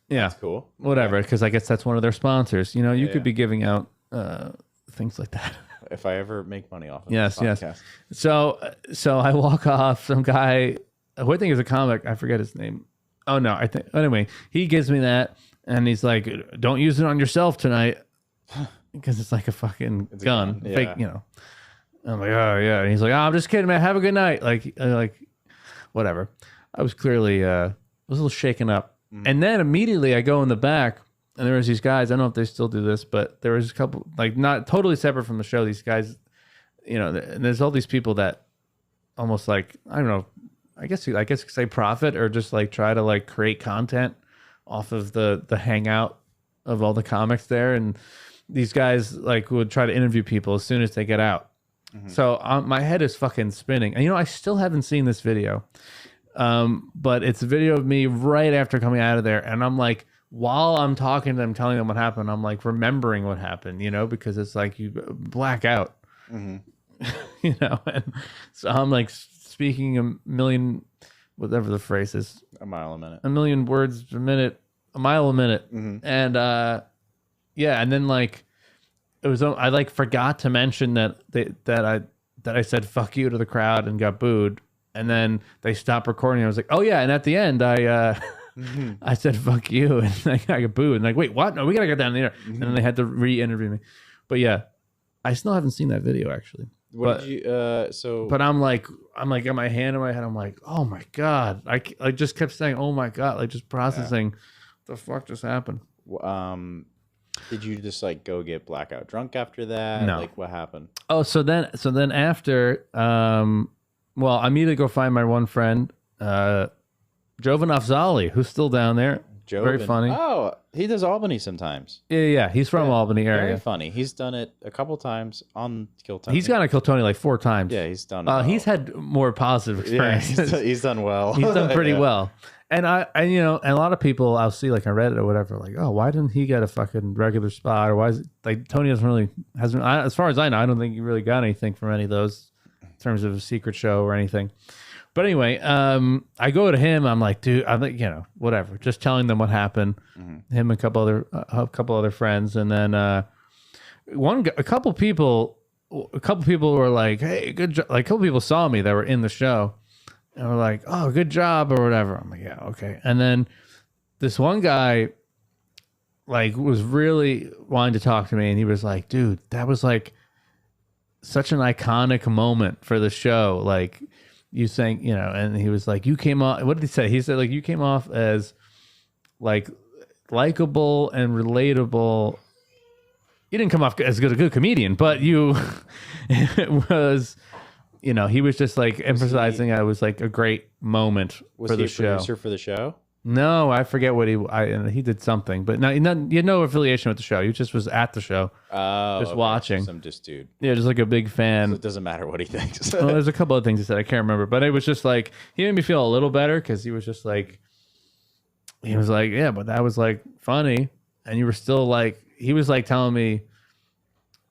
Yeah. That's cool. Whatever. Because I guess that's one of their sponsors. You could be giving out things like that. If I ever make money off of this podcast. Yes. So I walk off. Some guy, who I think is a comic, I forget his name. Oh no, anyway, he gives me that, And he's like, don't use it on yourself tonight. Because it's like a fucking gun. Yeah. Fake, you know. I'm like, oh yeah. And he's like, oh, I'm just kidding, man. Have a good night. Like whatever. I was clearly was a little shaken up. And then immediately I go in the back and there was these guys. I don't know if they still do this, but there was a couple, like not totally separate from the show. These guys, you know, and there's all these people that almost like, I don't know, I guess say profit or just like try to like create content off of the hangout of all the comics there. And these guys like would try to interview people as soon as they get out. So my head is fucking spinning. And you know, I still haven't seen this video. But it's a video of me right after coming out of there. And I'm like, while I'm talking to them, telling them what happened, I'm like remembering what happened, you know, because it's like you black out, you know. And so I'm like speaking a million, whatever the phrase is, a mile a minute, a million words a minute, a mile a minute. And yeah. And then like, it was, I like forgot to mention that I said fuck you to the crowd and got booed. And then they stopped recording. I was like, oh yeah. And at the end, I said fuck you, and I got booed. And like, wait, what? No, we gotta get down there. And then they had to re-interview me. But yeah, I still haven't seen that video actually. What did you? But I'm like, got my hand in my head. I'm like, oh my god. I just kept saying, oh my god, like just processing. The fuck just happened. Did you just like go get blackout drunk after that? No. Like what happened? Oh, so then after, well, I immediately go find my one friend, Jovan Afzali, who's still down there. Very funny. Oh, he does Albany sometimes. Yeah. He's from Albany area. Very funny. He's done it a couple times on Kill Tony. He's gone to Kill Tony like 4 times. Yeah, he's done it. He's had more positive experiences. Yeah, he's done well. He's done pretty well. And you know, and a lot of people I'll see like on Reddit or whatever, like, oh, why didn't he get a fucking regular spot? Or why is it like Tony hasn't as far as I know, I don't think he really got anything from any of those in terms of a secret show or anything. But anyway, I go to him. I'm like, dude, I'm like, you know, whatever. Just telling them what happened. Him and a couple other friends, and then a couple people were like, hey, good job. Like a couple people saw me that were in the show, and were like, oh, good job or whatever. I'm like, yeah, okay. And then this one guy, like, was really wanting to talk to me, and he was like, dude, that was like such an iconic moment for the show, like. You saying, you know, and he was like, you came off, what did he say? He said, like, you came off as, like, likable and relatable. You didn't come off as a good comedian, but you, it was, you know, he was just, like, emphasizing I was, like, a great moment for the show. Was he a producer for the show? No, I forget what he did something, but no, he had no affiliation with the show. He just was at the show, just watching. Some just dude. Yeah, just like a big fan. So it doesn't matter what he thinks. Well, there's a couple of things he said I can't remember, but it was just like he made me feel a little better because he was just like, yeah, but that was like funny, and you were still like, he was like telling me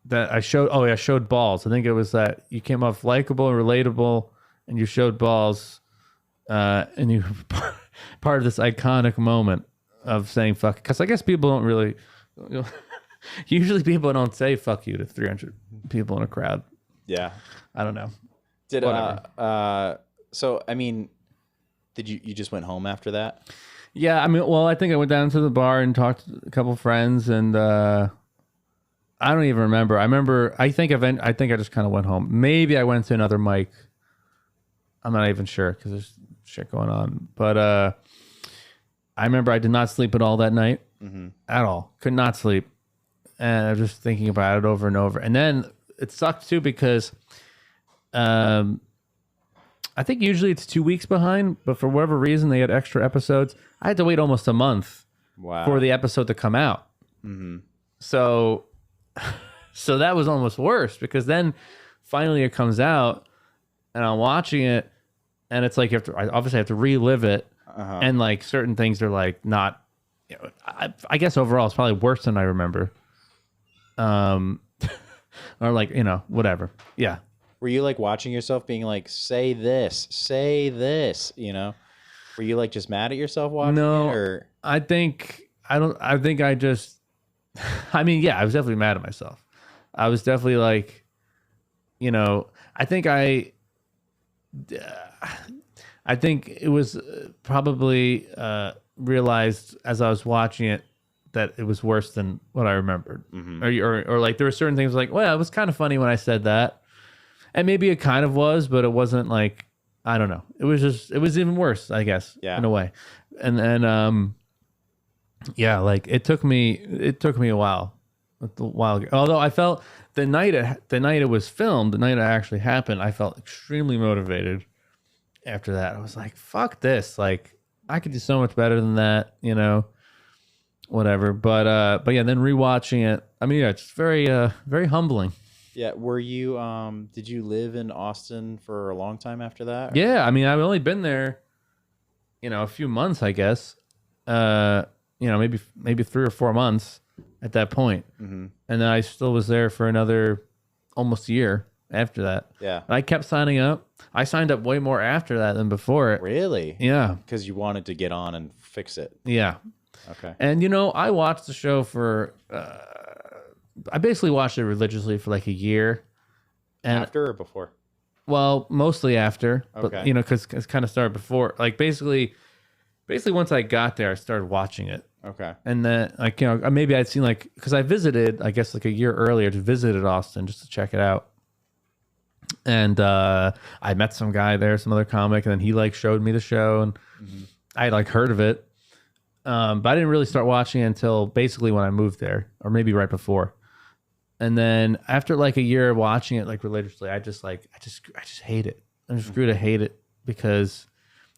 that I showed balls. I think it was that you came off likable and relatable, and you showed balls, and you. Part of this iconic moment of saying fuck, because I guess people don't really, usually people don't say fuck you to 300 people in a crowd. Yeah, I don't know. So I mean, did you just went home after that? Yeah, I mean, well, I think I went down to the bar and talked to a couple of friends, and I don't even remember. I think I just kind of went home. Maybe I went to another mic. I'm not even sure because there's shit going on, but I remember I did not sleep at all that night. At all. Could not sleep, and I was just thinking about it over and over. And then it sucked too because I think usually it's 2 weeks behind, but for whatever reason they had extra episodes. I had to wait almost a month for the episode to come out. So that was almost worse because then finally it comes out and I'm watching it. And it's like I obviously have to relive it, and like certain things are like not. You know, I guess overall it's probably worse than I remember. Or like whatever. Yeah. Were you like watching yourself being like, say this, you know? Were you like just mad at yourself watching it? Or? I just. I mean, yeah, I was definitely mad at myself. I was definitely like, I think it was probably realized as I was watching it that it was worse than what I remembered. Or like there were certain things like, well, it was kind of funny when I said that. And maybe it kind of was, but it wasn't like, I don't know. It was even worse, I guess, in a way. And then, yeah, like it took me a while. Although I felt the night it was filmed, the night it actually happened, I felt extremely motivated after that. I was like, fuck this. Like I could do so much better than that, you know, whatever. But yeah, then rewatching it, I mean, yeah, it's very, very humbling. Yeah. Were you, did you live in Austin for a long time after that? Yeah. I mean, I've only been there, you know, a few months, I guess. You know, maybe 3 or 4 months at that point. And then I still was there for another almost a year after that. Yeah. And I kept signing up. I signed up way more after that than before it. Really? Yeah. Because you wanted to get on and fix it. Yeah. Okay. And, you know, I watched the show for, I basically watched it religiously for like a year. And, after or before? Well, mostly after. Okay. But, you know, because it kind of started before. Like basically once I got there, I started watching it. Okay. And then, like, you know, maybe I'd seen like, because I visited, I guess, like a year earlier to visited Austin just to check it out. And I met some guy there, some other comic, and then he like showed me the show, and I had like heard of it. But I didn't really start watching it until basically when I moved there, or maybe right before. And then after like a year of watching it like religiously, I just hate it. I just grew to hate it because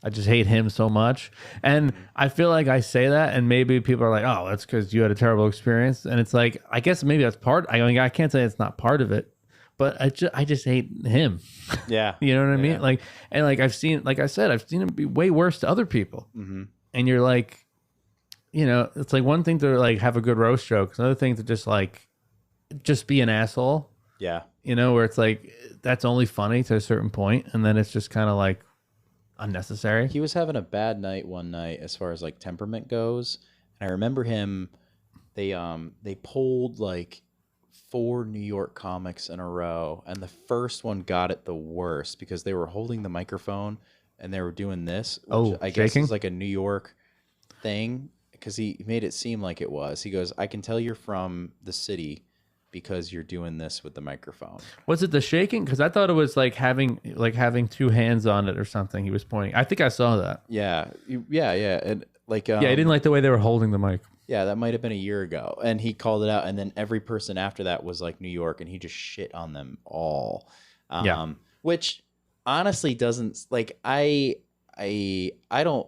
I just hate him so much. And I feel like I say that, and maybe people are like, oh, that's because you had a terrible experience. And it's like, I guess maybe that's part. I mean, I can't say it's not part of it, but I just hate him. Yeah. You know what I mean? Like, and like I've seen, like I said, I've seen him be way worse to other people. And you're like, you know, it's like one thing to like have a good roast joke. It's another thing to just be an asshole. Yeah. You know, where it's like, that's only funny to a certain point, and then it's just kind of like, unnecessary. He was having a bad night one night as far as like temperament goes. And I remember him, they pulled like 4 New York comics in a row, and the first one got it the worst because they were holding the microphone and they were doing this, which I guess is like a New York thing, because he made it seem like it was. He goes, I can tell you're from the city because you're doing this with the microphone. Was it the shaking? Because I thought it was like having 2 hands on it or something. He was pointing. I think I saw that. Yeah, yeah. And like, yeah, I didn't like the way they were holding the mic. Yeah, that might have been a year ago, and he called it out. And then every person after that was like New York, and he just shit on them all. Which honestly doesn't like. I don't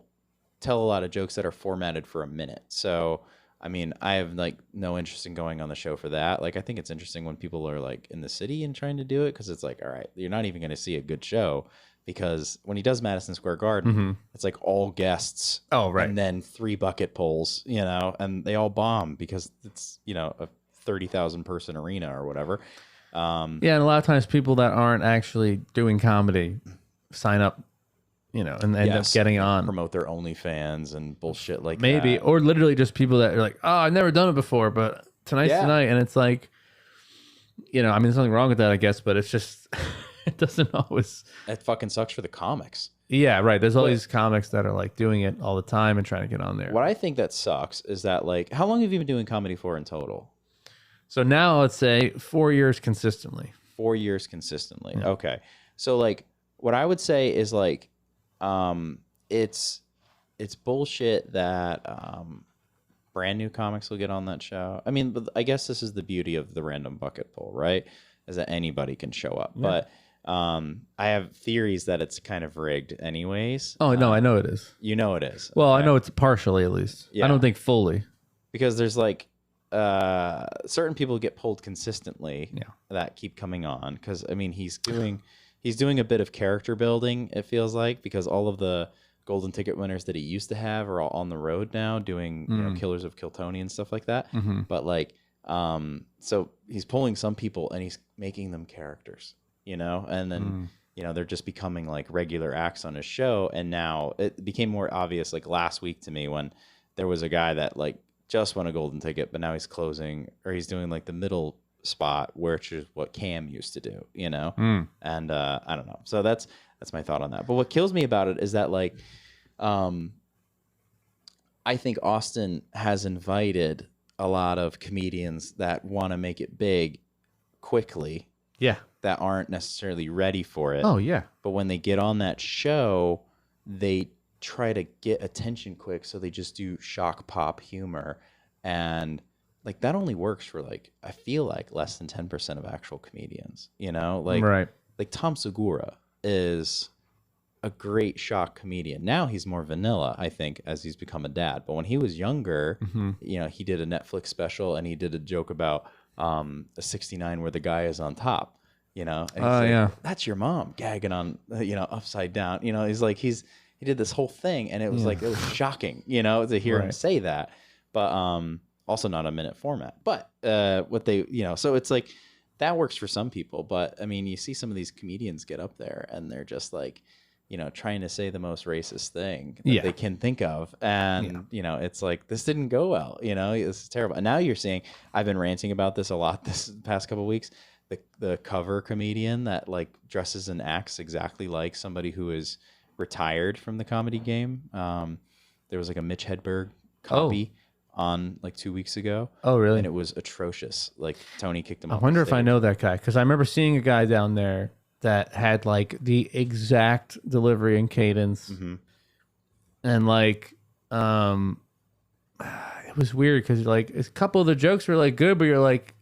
tell a lot of jokes that are formatted for a minute, so. I mean, I have like no interest in going on the show for that. Like, I think it's interesting when people are like in the city and trying to do it, because it's like, all right, you're not even going to see a good show, because when he does Madison Square Garden, it's like all guests. Oh, right. And then 3 bucket pulls, you know, and they all bomb because it's, you know, a 30,000 person arena or whatever. Yeah, and a lot of times people that aren't actually doing comedy sign up, you know, and end up getting on. Promote their OnlyFans and bullshit like maybe, that. Or literally just people that are like, oh, I've never done it before, but tonight's tonight. And it's like, you know, I mean, there's nothing wrong with that, I guess, but it's just, it doesn't always. It fucking sucks for the comics. Yeah, right. There's all these comics that are like doing it all the time and trying to get on there. What I think that sucks is that, like, how long have you been doing comedy for in total? So now let's say 4 years consistently. 4 years consistently. Yeah. Okay. So like, what I would say is like, it's bullshit that brand new comics will get on that show. I mean, but I guess this is the beauty of the random bucket pull, right? Is that anybody can show up. Yeah. But I have theories that it's kind of rigged anyways. Oh, no, I know it is. You know it is. Well, okay. I know it's partially at least. Yeah. I don't think fully. Because there's like certain people get pulled consistently that keep coming on. Because, I mean, he's doing a bit of character building, it feels like, because all of the golden ticket winners that he used to have are all on the road now doing you know, Killers of Kiltony and stuff like that. But like, so he's pulling some people and he's making them characters, you know, and then, you know, they're just becoming like regular acts on his show. And now it became more obvious like last week to me when there was a guy that like just won a golden ticket, but now he's closing, or he's doing like the middle spot, which is what Cam used to do, you know. And I don't know, so that's my thought on that. But what kills me about it is that like I think Austin has invited a lot of comedians that want to make it big quickly Yeah. that aren't necessarily ready for it. Oh, yeah. But when they get on that show, they try to get attention quick, so they just do shock pop humor. And like that only works for like, I feel like less than 10% of actual comedians, you know? Like Right. like Tom Segura is a great shock comedian. Now he's more vanilla, I think, as he's become a dad. But when he was younger, you know, he did a Netflix special and he did a joke about a 69 where the guy is on top, you know? And he's like, yeah. that's your mom gagging on, you know, upside down. You know, he's like, he did this whole thing and it was like, it was shocking, you know, to hear him say that. But also not a minute format. But what they, you know, so it's like, that works for some people. But I mean, you see some of these comedians get up there and they're just like, you know, trying to say the most racist thing that they can think of. And, you know, it's like, this didn't go well, you know, this is terrible. And now you're seeing, I've been ranting about this a lot this past couple of weeks, the cover comedian that like dresses and acts exactly like somebody who is retired from the comedy game. There was like a Mitch Hedberg copy on like 2 weeks ago. Oh, really? And it was atrocious. Like Tony kicked him I off wonder the if I stage. know that guy, because I remember seeing a guy down there that had like the exact delivery and cadence, and like it was weird because like a couple of the jokes were like good, but you're like,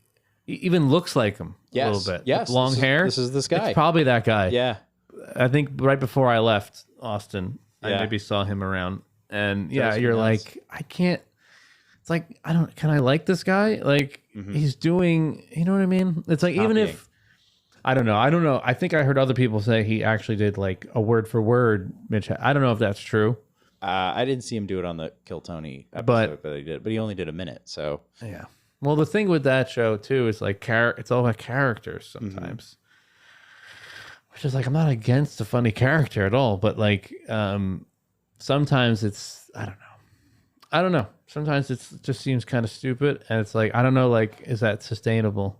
he even looks like him a little bit. Yes. With long hair. This is this guy. It's probably that guy. Yeah. I think right before I left Austin, I Yeah. maybe saw him around, and Drives me you're nuts. like, I can't. It's like, can I like this guy? Like he's doing, you know what I mean? It's like, even Copying. if, I don't know. I think I heard other people say he actually did like a word for word Mitch. I don't know if that's true. I didn't see him do it on the Kill Tony episode, but he did. But he only did a minute, so Yeah. Well, the thing with that show too is like it's all about characters sometimes. Which is like, I'm not against a funny character at all, but like sometimes it's, I don't know. Sometimes it just seems kind of stupid, and it's like, I don't know, like, is that sustainable?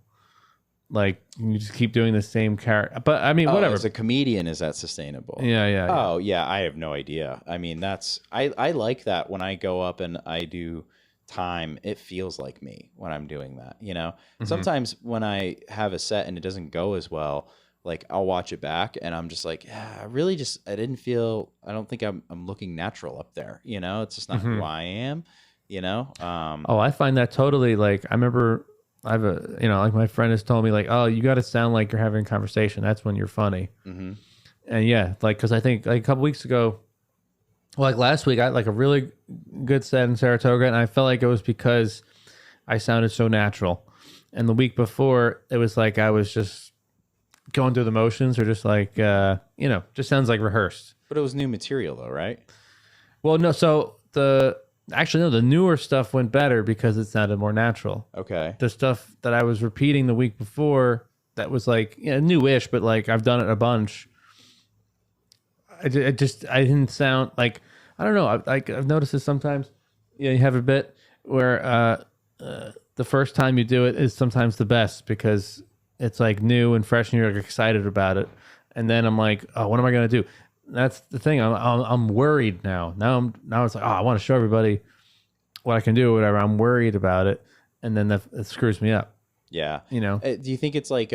Like, you just keep doing the same character. But I mean, whatever. As a comedian, is that sustainable? Yeah. Oh yeah, I have no idea. I mean, I like that when I go up and I do time, it feels like me when I'm doing that, you know? Sometimes when I have a set and it doesn't go as well, like I'll watch it back and I'm just like, I don't think I'm looking natural up there, you know? It's just not who I am, you know? I find that totally, like, I remember like my friend has told me, like, oh, you got to sound like you're having a conversation. That's when you're funny. And yeah, like, because I think like a couple weeks ago, like last week, I had like a really good set in Saratoga, and I felt like it was because I sounded so natural. And the week before, it was like I was just going through the motions, or just like, just sounds like rehearsed. But it was new material though, right? Well, no, so the newer stuff went better because it sounded more natural. Okay. The stuff that I was repeating the week before, that was like, newish, but like I've done it a bunch. I didn't sound like, I don't know. I've noticed this sometimes. You have a bit where the first time you do it is sometimes the best because it's like new and fresh and you're like excited about it. And then I'm like, oh, what am I going to do? That's the thing. I'm worried now. Now it's like, oh, I want to show everybody what I can do or whatever. I'm worried about it. And then it screws me up. Yeah. You know? Do you think it's like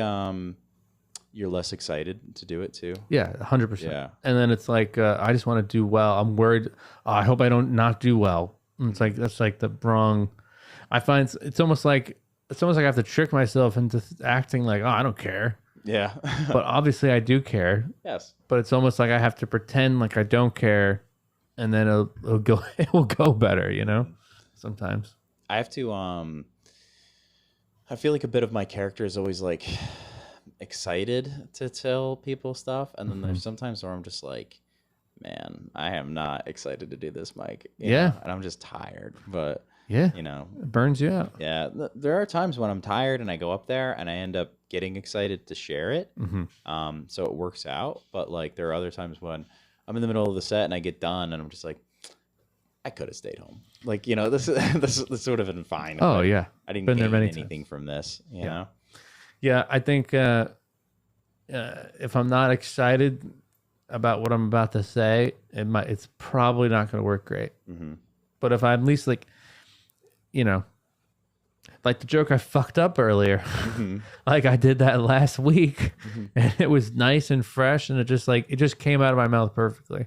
you're less excited to do it too? Yeah, 100%. Yeah. And then it's like, I just want to do well. I'm worried. I hope I don't not do well. And it's like, that's like the wrong. I find it's almost like I have to trick myself into acting like, oh, I don't care. Yeah. But obviously I do care. Yes. But it's almost like I have to pretend like I don't care, and then it'll go. It will go better, you know. Sometimes I have to. I feel like a bit of my character is always like excited to tell people stuff, and then there's sometimes where I'm just like, man, I am not excited to do this, Mike. You know? And I'm just tired. But yeah, you know, it burns you out. Yeah, there are times when I'm tired and I go up there and I end up getting excited to share it. So it works out. But like there are other times when I'm in the middle of the set and I get done and I'm just like, I could have stayed home. Like, you know, this would have been fine. Oh yeah, I didn't been there gain many anything times from this. You know. Yeah, I think if I'm not excited about what I'm about to say, it's probably not going to work great. But if I'm at least like, you know, like the joke I fucked up earlier. Mm-hmm. Like I did that last week, and it was nice and fresh, and it just came out of my mouth perfectly.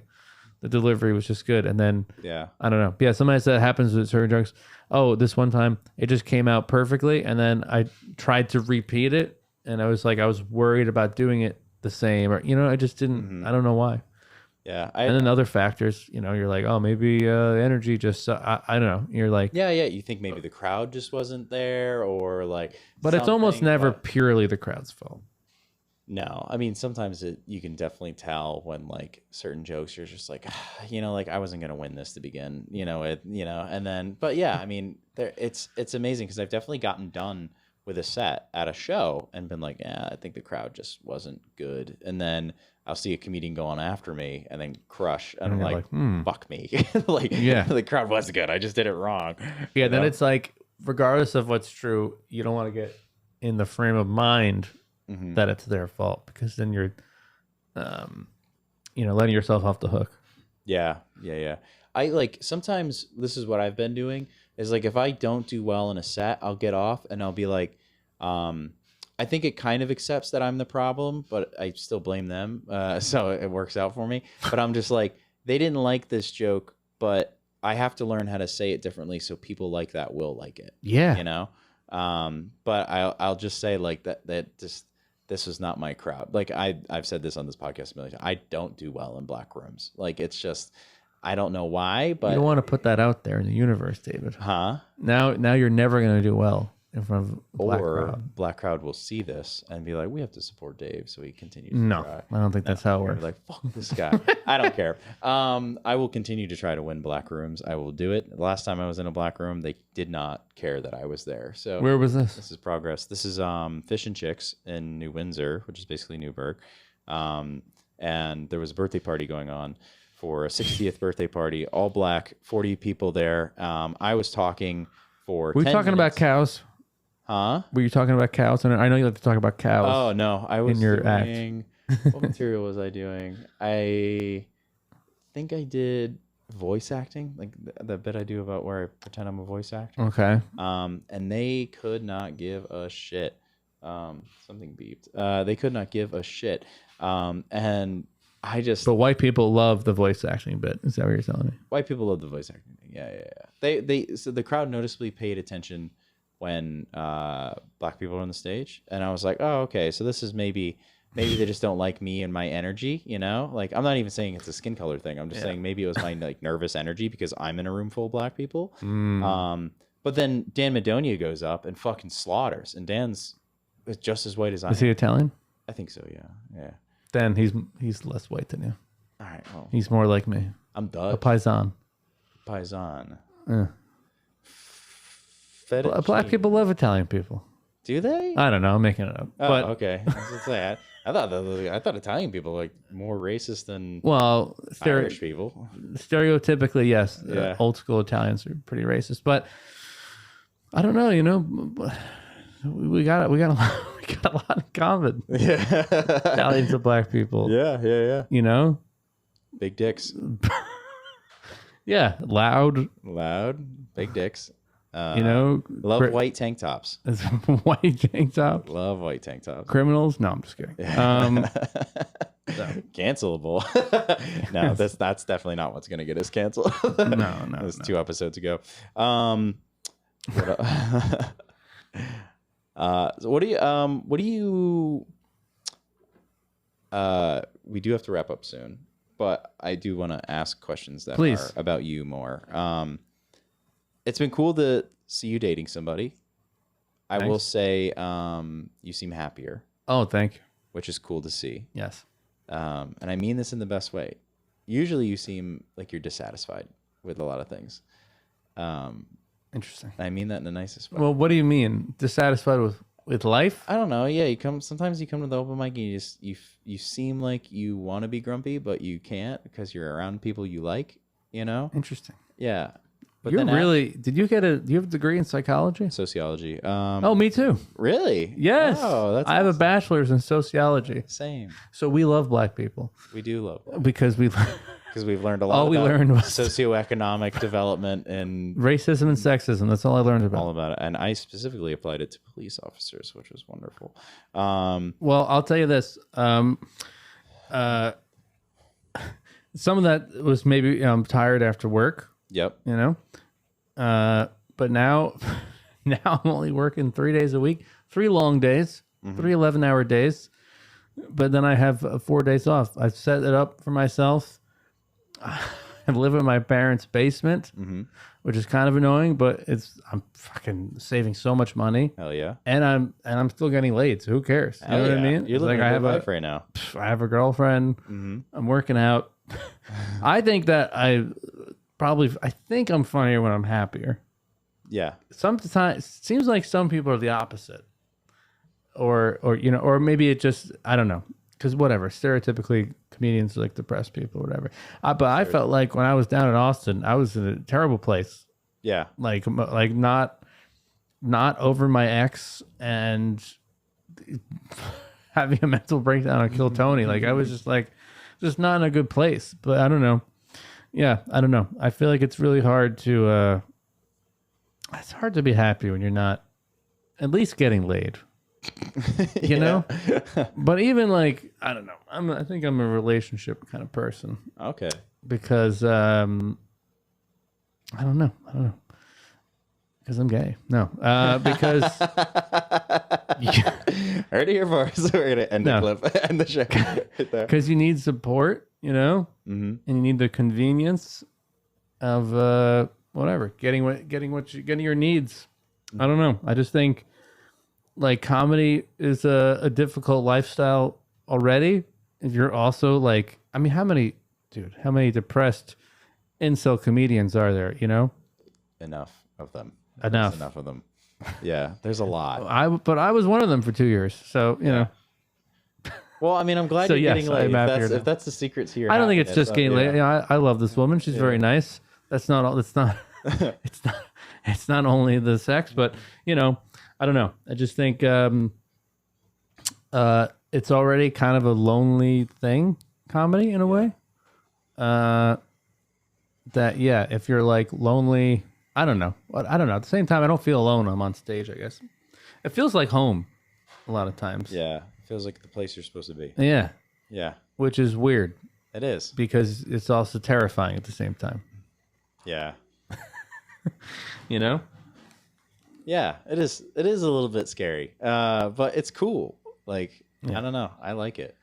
The delivery was just good, and then Yeah. I don't know. Yeah, sometimes that happens with certain jokes. Oh, this one time it just came out perfectly, and then I tried to repeat it, and I was worried about doing it the same, or I just didn't. I don't know why. Yeah. And then other factors, you're like, oh, maybe energy just, I don't know. You're like, yeah. You think maybe the crowd just wasn't there, or like. but it's almost never but... purely the crowd's fault. No, I mean sometimes you can definitely tell when like certain jokes you're just like, like I wasn't gonna win this to begin, and then but yeah, I mean it's amazing because I've definitely gotten done with a set at a show and been like, yeah, I think the crowd just wasn't good, and then I'll see a comedian go on after me and then crush, and I'm like, fuck me, like yeah, the crowd was good, I just did it wrong. Yeah, then it's like regardless of what's true, you don't want to get in the frame of mind. That it's their fault, because then you're, letting yourself off the hook. Yeah. I like sometimes this is what I've been doing is like if I don't do well in a set, I'll get off and I'll be like, I think it kind of accepts that I'm the problem, but I still blame them, so it works out for me. But I'm just like, they didn't like this joke, but I have to learn how to say it differently so people like that will like it. Yeah, But I'll just say like that just. This was not my crowd. Like I've said this on this podcast a million times. I don't do well in black rooms. Like it's just, I don't know why, but you don't want to put that out there in the universe, David. Huh? Now you're never going to do well in front of a black crowd. Black crowd will see this and be like, we have to support Dave, so he continues to try. I don't think that's how it works. Like, fuck this guy. I don't care. I will continue to try to win black rooms. I will do it. The last time I was in a black room, they did not care that I was there. So where was this? This is progress. This is Fish and Chicks in New Windsor, which is basically Newburgh. And there was a birthday party going on for a 60th birthday party, all black, 40 people there. I was talking for Were you 10 talking minutes. about cows? Huh? Were you talking about cows? And I know you like to talk about cows. Oh no, I was in your doing. What material was I doing? I think I did voice acting, like the bit I do about where I pretend I'm a voice actor. Okay. And they could not give a shit. Something beeped. They could not give a shit. And I just. But white people love the voice acting bit. Is that what you're telling me? White people love the voice acting thing. Yeah. So the crowd noticeably paid attention when black people were on the stage, and I was like, oh, okay, so this is maybe they just don't like me and my energy, like I'm not even saying it's a skin color thing, I'm just saying maybe it was my like nervous energy because I'm in a room full of black people. But then Dan Madonia goes up and fucking slaughters, and Dan's just as white as I am. Is he Italian? I think so, yeah. Then he's less white than you. All right, well, He's more like me. I'm Dutch. A paisan. Yeah. Black people love Italian people. Do they? I don't know. I'm making it up. Oh, but okay. I was gonna say, I thought Italian people were like more racist than Irish people. Stereotypically, yes. Yeah. Old school Italians are pretty racist, but I don't know. We got a lot in common. Yeah. Italians and black people. Yeah. Big dicks. Yeah. Loud, big dicks. Love white tank tops. White tank top. Love white tank tops. Criminals? No, I'm just kidding. Cancelable. No, that's definitely not what's gonna get us canceled. No. That was 2 episodes ago. So what do you we do have to wrap up soon, but I do want to ask questions that are about you more. It's been cool to see you dating somebody. I will say you seem happier. Oh, thank you. Which is cool to see. Yes. And I mean this in the best way. Usually you seem like you're dissatisfied with a lot of things. Interesting. I mean that in the nicest way. Well, what do you mean? Dissatisfied with life? I don't know. Yeah, sometimes you come to the open mic and you seem like you want to be grumpy, but you can't because you're around people you like, Interesting. Yeah. But did you do you have a degree in psychology? Sociology. Oh, me too. Really? Yes. Oh, that's I have a awesome. bachelor's in sociology. Same. So we love black people. We do love black. Because we because we've learned a lot. All we about learned was socioeconomic development and racism and sexism. That's all I learned about. all about it. And I specifically applied it to police officers, which was wonderful. Well, I'll tell you this. Some of that was maybe I'm tired after work. Yep. You know, but now I'm only working 3 days a week, 3 long days, 3 11-hour days. But then I have 4 days off. I've set it up for myself. I live in my parents' basement, which is kind of annoying, but I'm fucking saving so much money. Hell yeah. And I'm still getting laid, so who cares? You know what I mean? You're living a good life right now. I have a girlfriend. I'm working out. I think that I think I'm funnier when I'm happier. Yeah. Sometimes it seems like some people are the opposite. Or maybe it just, I don't know, because whatever, stereotypically comedians are like depressed people or whatever. But I felt like when I was down in Austin, I was in a terrible place. Yeah. Like not over my ex and having a mental breakdown or kill Tony. Like I was just not in a good place. But I don't know. Yeah, I don't know. I feel like it's really hard to it's hard to be happy when you're not at least getting laid. You know? But even like, I don't know. I think I'm a relationship kind of person. Okay. Because I don't know. Because I'm gay. No. Because heard it here first. We're gonna end the clip, end the show right there. Because you need support, you know, and you need the convenience of whatever, getting your needs. I don't know. I just think like comedy is a difficult lifestyle already. If you're also like, I mean, how many depressed incel comedians are there? You know, Enough of them. Enough of them. Yeah, there's a lot. But I was one of them for 2 years, so you know. Well, I mean, I'm glad you're getting laid. If that's the secret to your I don't think it's just getting laid. You know, I love this woman. She's very nice. That's not all. It's not. It's not only the sex, but you know, I don't know. I just think it's already kind of a lonely thing, comedy in a way. That if you're like lonely, I don't know. At the same time, I don't feel alone when I'm on stage. I guess it feels like home a lot of times. Yeah, it feels like the place you're supposed to be. Yeah, yeah, which is weird. It is because it's also terrifying at the same time. Yeah. You know? Yeah, it is. It is a little bit scary, but it's cool. Like, I don't know. I like it.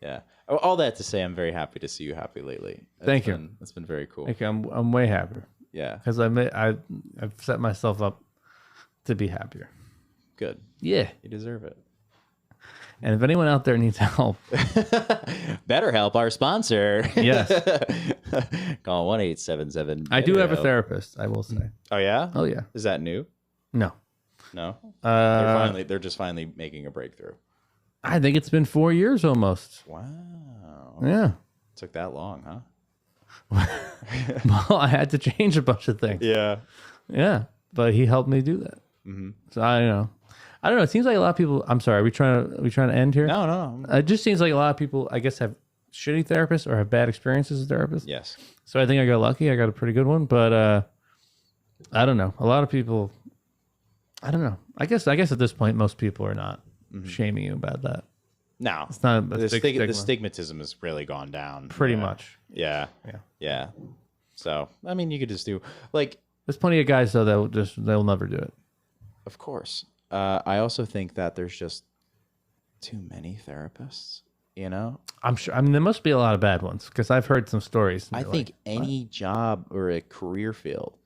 Yeah. All that to say, I'm very happy to see you happy lately. Thank you. It's been very cool. Thank you. I'm way happier. Yeah. Because I've set myself up to be happier. Good. Yeah. You deserve it. And if anyone out there needs help, BetterHelp, our sponsor. Yes. Call 1-877. I do have a therapist, I will say. Oh yeah? Oh yeah. Is that new? No. No. They're just finally making a breakthrough. I think it's been 4 years almost. Wow. Yeah. Took that long, huh? Well, I had to change a bunch of things. Yeah. Yeah. But he helped me do that. So I don't know. It seems like a lot of people. I'm sorry. Are we trying to end here? No. It just seems like a lot of people, I guess, have shitty therapists or have bad experiences with therapists. Yes. So I think I got lucky. I got a pretty good one, but I don't know. A lot of people. I don't know. I guess at this point, most people are not shaming you about that. No, it's not. The stigmatism has really gone down. Pretty much. Yeah. So I mean, you could just do like. There's plenty of guys though that they'll never do it. Of course. I also think that there's just too many therapists, you know? I'm sure. I mean, there must be a lot of bad ones because I've heard some stories. I think any job or a career field,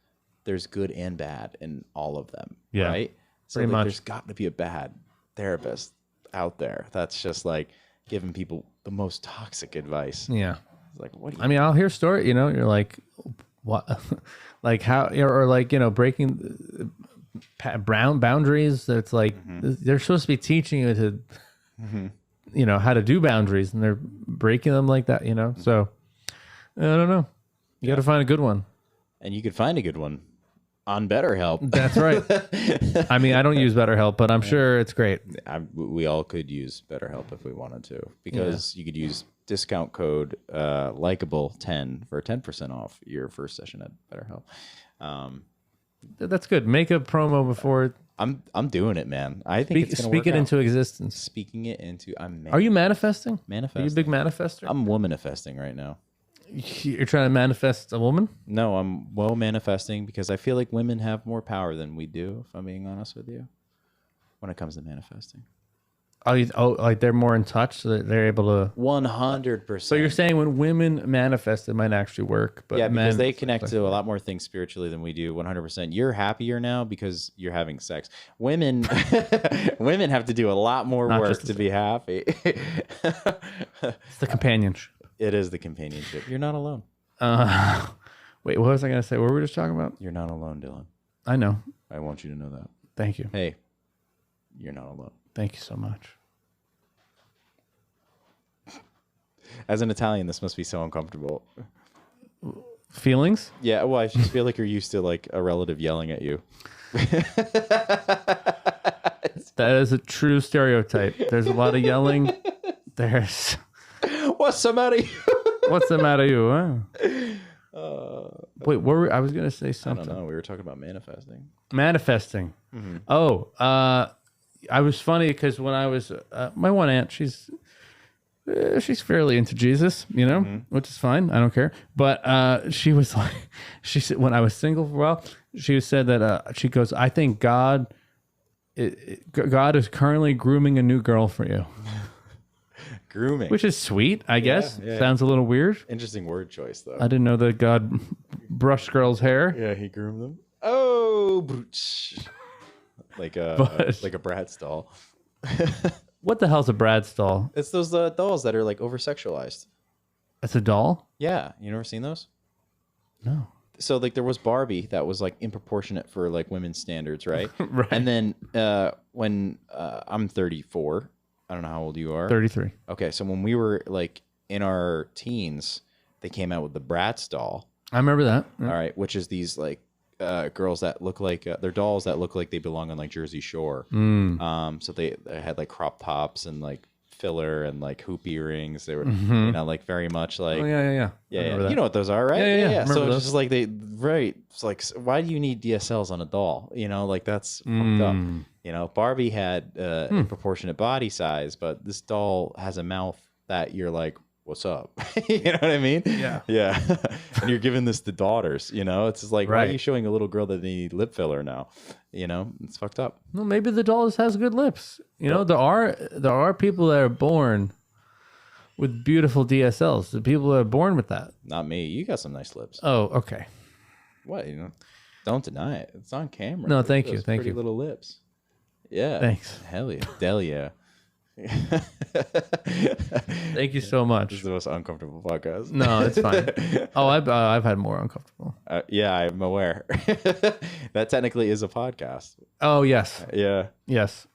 there's good and bad in all of them, right? So pretty much. There's got to be a bad therapist out there that's just like giving people the most toxic advice. Yeah. It's like, what do you I mean, I'll hear story, you know, you're like, what? Like how, or like, you know, breaking brown boundaries. That's like they're supposed to be teaching you to you know how to do boundaries and they're breaking them like that, you know. So I don't know, you got to find a good one, and you could find a good one on BetterHelp. That's right. I mean, I don't use BetterHelp, but I'm sure it's great. We all could use BetterHelp if we wanted to, because you could use discount code Likable10 for 10% off your first session at BetterHelp. That's good. Make a promo before. I'm doing it, man. I think it's gonna speak work it out. into existence. Speaking it into. Are you manifesting? Manifesting. Are you a big manifester? I'm womanifesting right now. You're trying to manifest a woman? No, I'm manifesting because I feel like women have more power than we do, if I'm being honest with you, when it comes to manifesting. Like they're more in touch, so that they're able to. 100%. So you're saying when women manifest, it might actually work, but yeah, because they connect to a lot more things spiritually than we do. 100%. You're happier now because you're having sex. Women, women have to do a lot more work to be happy. It's the companionship. It is the companionship. You're not alone. Wait, what was I going to say? What were we just talking about? You're not alone, Dylan. I know. I want you to know that. Thank you. Hey, you're not alone. Thank you so much. As an Italian, this must be so uncomfortable. Feelings? Yeah, well, I just feel like you're used to like a relative yelling at you. That is a true stereotype. There's a lot of yelling. There's. What's the matter? What's the matter, you? Huh? Wait, I was gonna say something. I don't know. We were talking about manifesting. Manifesting. Mm-hmm. Oh, I was funny because when I was my one aunt, she's fairly into Jesus, you know, which is fine. I don't care. But she was like, she said when I was single for a while, she said that she goes, I think God is currently grooming a new girl for you. Grooming, which is sweet, I guess. Yeah. Sounds a little weird. Interesting word choice, though. I didn't know that God brushed girls' hair. Yeah, he groomed them. Oh, like a Bratz doll. What the hell's a Bratz doll? It's those dolls that are like over sexualized. It's a doll? Yeah, you never seen those? No. So like there was Barbie that was like improportionate for like women's standards, right? Right. And then when I'm 34, I don't know how old you are. 33. Okay, so when we were like in our teens, they came out with the Bratz doll. I remember that. Yeah. All right, which is these like girls that look like they're dolls that look like they belong on like Jersey Shore. So they had like crop tops and like filler and like hoop earrings. They were you know like very much like yeah. You know what those are, right? Yeah. So it's just like it's like why do you need DSLs on a doll? You know, like that's fucked up. You know, Barbie had proportionate body size, but this doll has a mouth that you're like, what's up? You know what I mean? Yeah. And you're giving this to daughters, you know? It's just like, why are you showing a little girl that they need lip filler now? You know, it's fucked up. Well, maybe the doll has good lips. You know, there are people that are born with beautiful DSLs. The people that are born with that. Not me. You got some nice lips. Oh, okay. What? You know, don't deny it. It's on camera. No, thank you. Thank pretty you. Little lips. Yeah. Thanks. Hell yeah. Delia. Thank you so much. This is the most uncomfortable podcast. No, it's fine. Oh, I've had more uncomfortable. Yeah, I'm aware. That technically is a podcast. Oh yes. Yeah. Yes.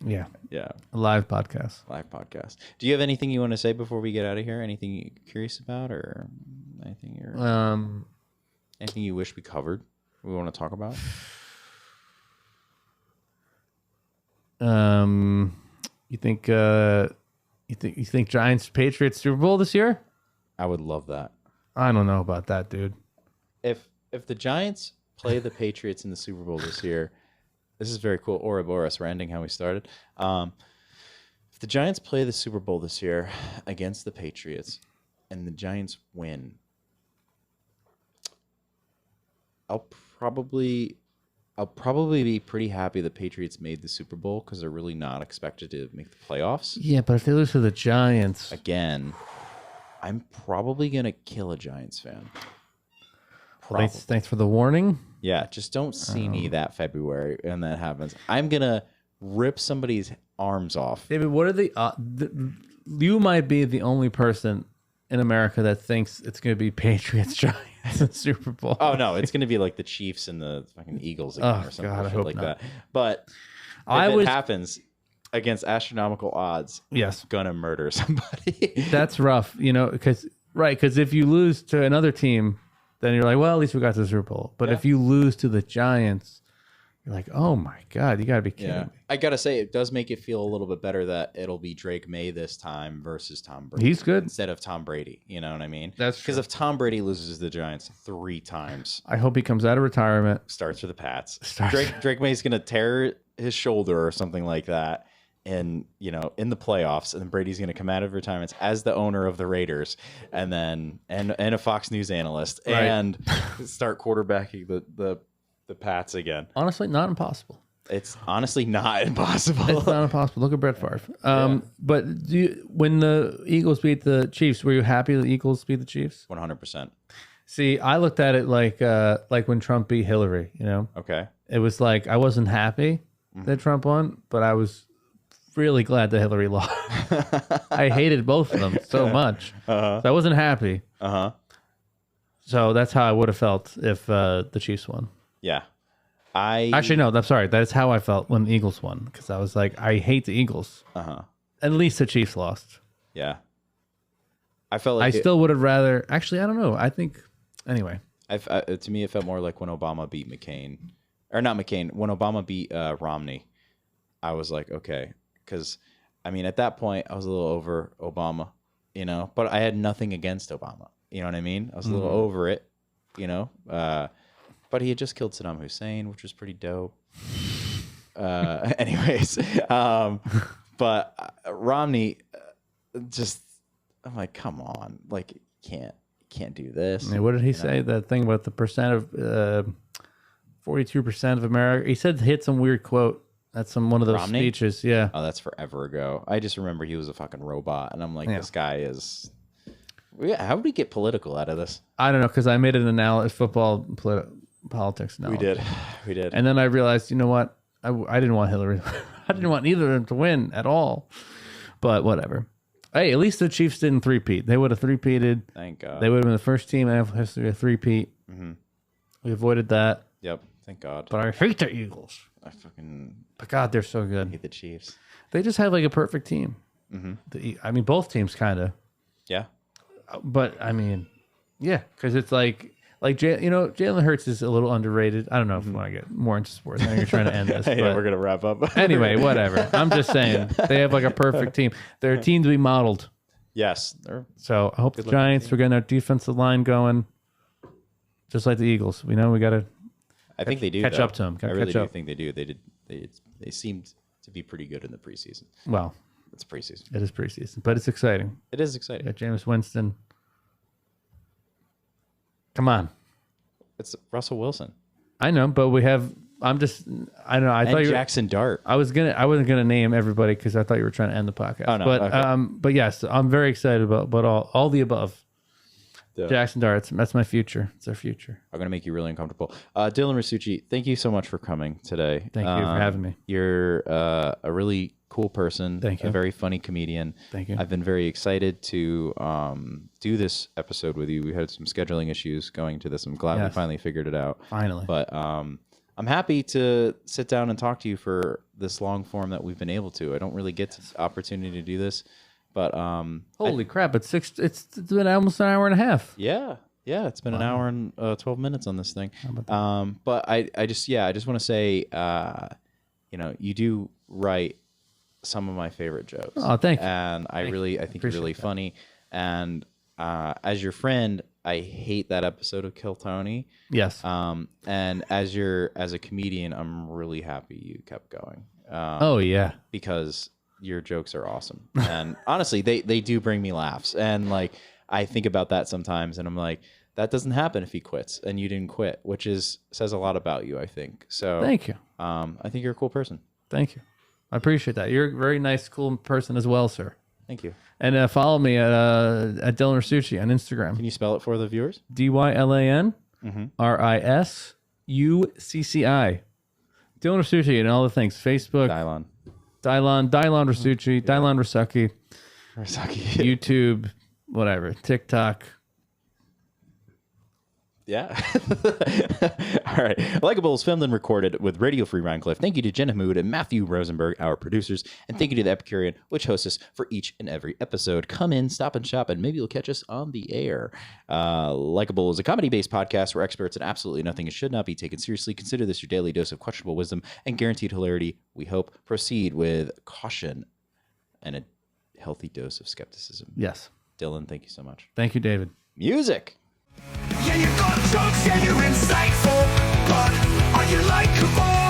Yeah. Yeah. A live podcast. Live podcast. Do you have anything you want to say before we get out of here? Anything you're curious about, or anything anything you wish we covered? We want to talk about? You think Giants Patriots Super Bowl this year? I would love that. I don't know about that, dude. If the Giants play the Patriots in the Super Bowl this year, this is very cool. Ouroboros, we're ending how we started. If the Giants play the Super Bowl this year against the Patriots and the Giants win, I'll probably be pretty happy the Patriots made the Super Bowl because they're really not expected to make the playoffs. Yeah, but if they lose to the Giants again, I'm probably gonna kill a Giants fan. Thanks for the warning. Yeah, just don't see me that February when that happens. I'm gonna rip somebody's arms off. David, what are you might be the only person in America that thinks it's going to be Patriots Giants in Super Bowl. Oh no, it's going to be like the Chiefs and the fucking Eagles again or something I hope like not. that. But if it happens against astronomical odds, yes, gonna murder somebody. That's rough, you know, because if you lose to another team, then you're like, well, at least we got to the Super Bowl. But if you lose to the Giants, You're like, oh my God, you got to be kidding me. I got to say, it does make it feel a little bit better that it'll be Drake May this time versus Tom Brady. He's good. Instead of Tom Brady. You know what I mean? That's because if Tom Brady loses the Giants 3 times. I hope he comes out of retirement. Starts with the Pats. Drake May's going to tear his shoulder or something like that. And, in the playoffs, and then Brady's going to come out of retirement as the owner of the Raiders, and then and a Fox News analyst, right. And start quarterbacking the Pats again. Honestly, not impossible. It's honestly not impossible. It's not impossible. Look at Brett Favre. But when the Eagles beat the Chiefs, were you happy the Eagles beat the Chiefs? 100%. See, I looked at it like when Trump beat Hillary. Okay. It was like I wasn't happy that Trump won, but I was really glad that Hillary lost. I hated both of them so much. So I wasn't happy. So that's how I would have felt if the Chiefs won. Yeah. Actually, no, I'm sorry. That's how I felt when the Eagles won, because I was like, I hate the Eagles. At least the Chiefs lost. Yeah. I felt like I still would have rather. Actually, I don't know. I think anyway. To me, it felt more like when Obama beat McCain, or not McCain. When Obama beat Romney, I was like, okay, because at that point, I was a little over Obama, but I had nothing against Obama. You know what I mean? I was a little over it, but he had just killed Saddam Hussein, which was pretty dope. Anyways, but Romney, I'm like, come on, like, can't do this. What did he say? That thing about the percent of 42% of America. He said hit some weird quote at one of those Romney? speeches. Yeah. Oh, that's forever ago. I just remember he was a fucking robot, and I'm like, this guy is. How would we get political out of this? I don't know, because I made an analysis, football politics analysis. We did. And then I realized, you know what? I didn't want Hillary. I didn't want either of them to win at all. But whatever. Hey, at least the Chiefs didn't three-peat. They would have three-peated. Thank God. They would have been the first team in history to three-peat. We avoided that. Yep. Thank God. But I hate the Eagles. But God, they're so good. I hate the Chiefs. They just have like a perfect team. Both teams kind of. Yeah. But yeah, because it's like Jalen Hurts is a little underrated. I don't know if we want to get more into sports. I know you're trying to end this. Yeah, we're gonna wrap up. Anyway, whatever. I'm just saying they have like a perfect team. They're a team to be modeled. Yes. So I hope the Giants, we're getting our defensive line going, just like the Eagles. We know we got to. I think they do catch up to them. I really do think they do. They seemed to be pretty good in the preseason. Well, it's preseason. It is preseason, but it's exciting. It is exciting. You got Jameis Winston. Come on. It's Russell Wilson. I know, but we have. I don't know. I thought Jackson Dart. I wasn't gonna name everybody because I thought you were trying to end the podcast. Oh no. But okay. But yes, I'm very excited about all the above. Yeah. Jackson Dart. That's my future. It's our future. I'm gonna make you really uncomfortable. Dylan Risucci, thank you so much for coming today. Thank you for having me. You're a really cool person. Thank you. A very funny comedian. Thank you. I've been very excited to do this episode with you. We had some scheduling issues going to this. I'm glad we finally figured it out. Finally. But I'm happy to sit down and talk to you for this long form that we've been able to. I don't really get the opportunity to do this, but holy crap! It's been almost an hour and a half. Yeah. It's been an hour and 12 minutes on this thing. But I just want to say, you do write some of my favorite jokes. Oh, thank you. And I think you're really funny. And as your friend, I hate that episode of Kill Tony. Yes. And as a comedian, I'm really happy you kept going. Oh yeah. Because your jokes are awesome. And honestly, they do bring me laughs. And like I think about that sometimes, and I'm like, that doesn't happen if he quits, and you didn't quit, which says a lot about you, I think. So thank you. I think you're a cool person. Thank you. I appreciate that. You're a very nice, cool person as well, sir. Thank you. And follow me at Dylan Risucci on Instagram. Can you spell it for the viewers? DYLAN RISUCCI. Dylan Risucci and all the things. Facebook. Dylan Risucci. Dylan Risucci. YouTube. Whatever. TikTok. Yeah. All right. Likable is filmed and recorded with Radio Free Rhinecliff. Thank you to Jen Hammoud and Matthew Rosenberg, our producers. And thank you to the Epicurean, which hosts us for each and every episode. Come in, stop and shop, and maybe you'll catch us on the air. Likable is a comedy-based podcast where experts in absolutely nothing and should not be taken seriously. Consider this your daily dose of questionable wisdom and guaranteed hilarity. We hope. Proceed with caution and a healthy dose of skepticism. Yes. Dylan, thank you so much. Thank you, David. Music. Yeah, you got jokes, yeah, you're insightful, but are you likable?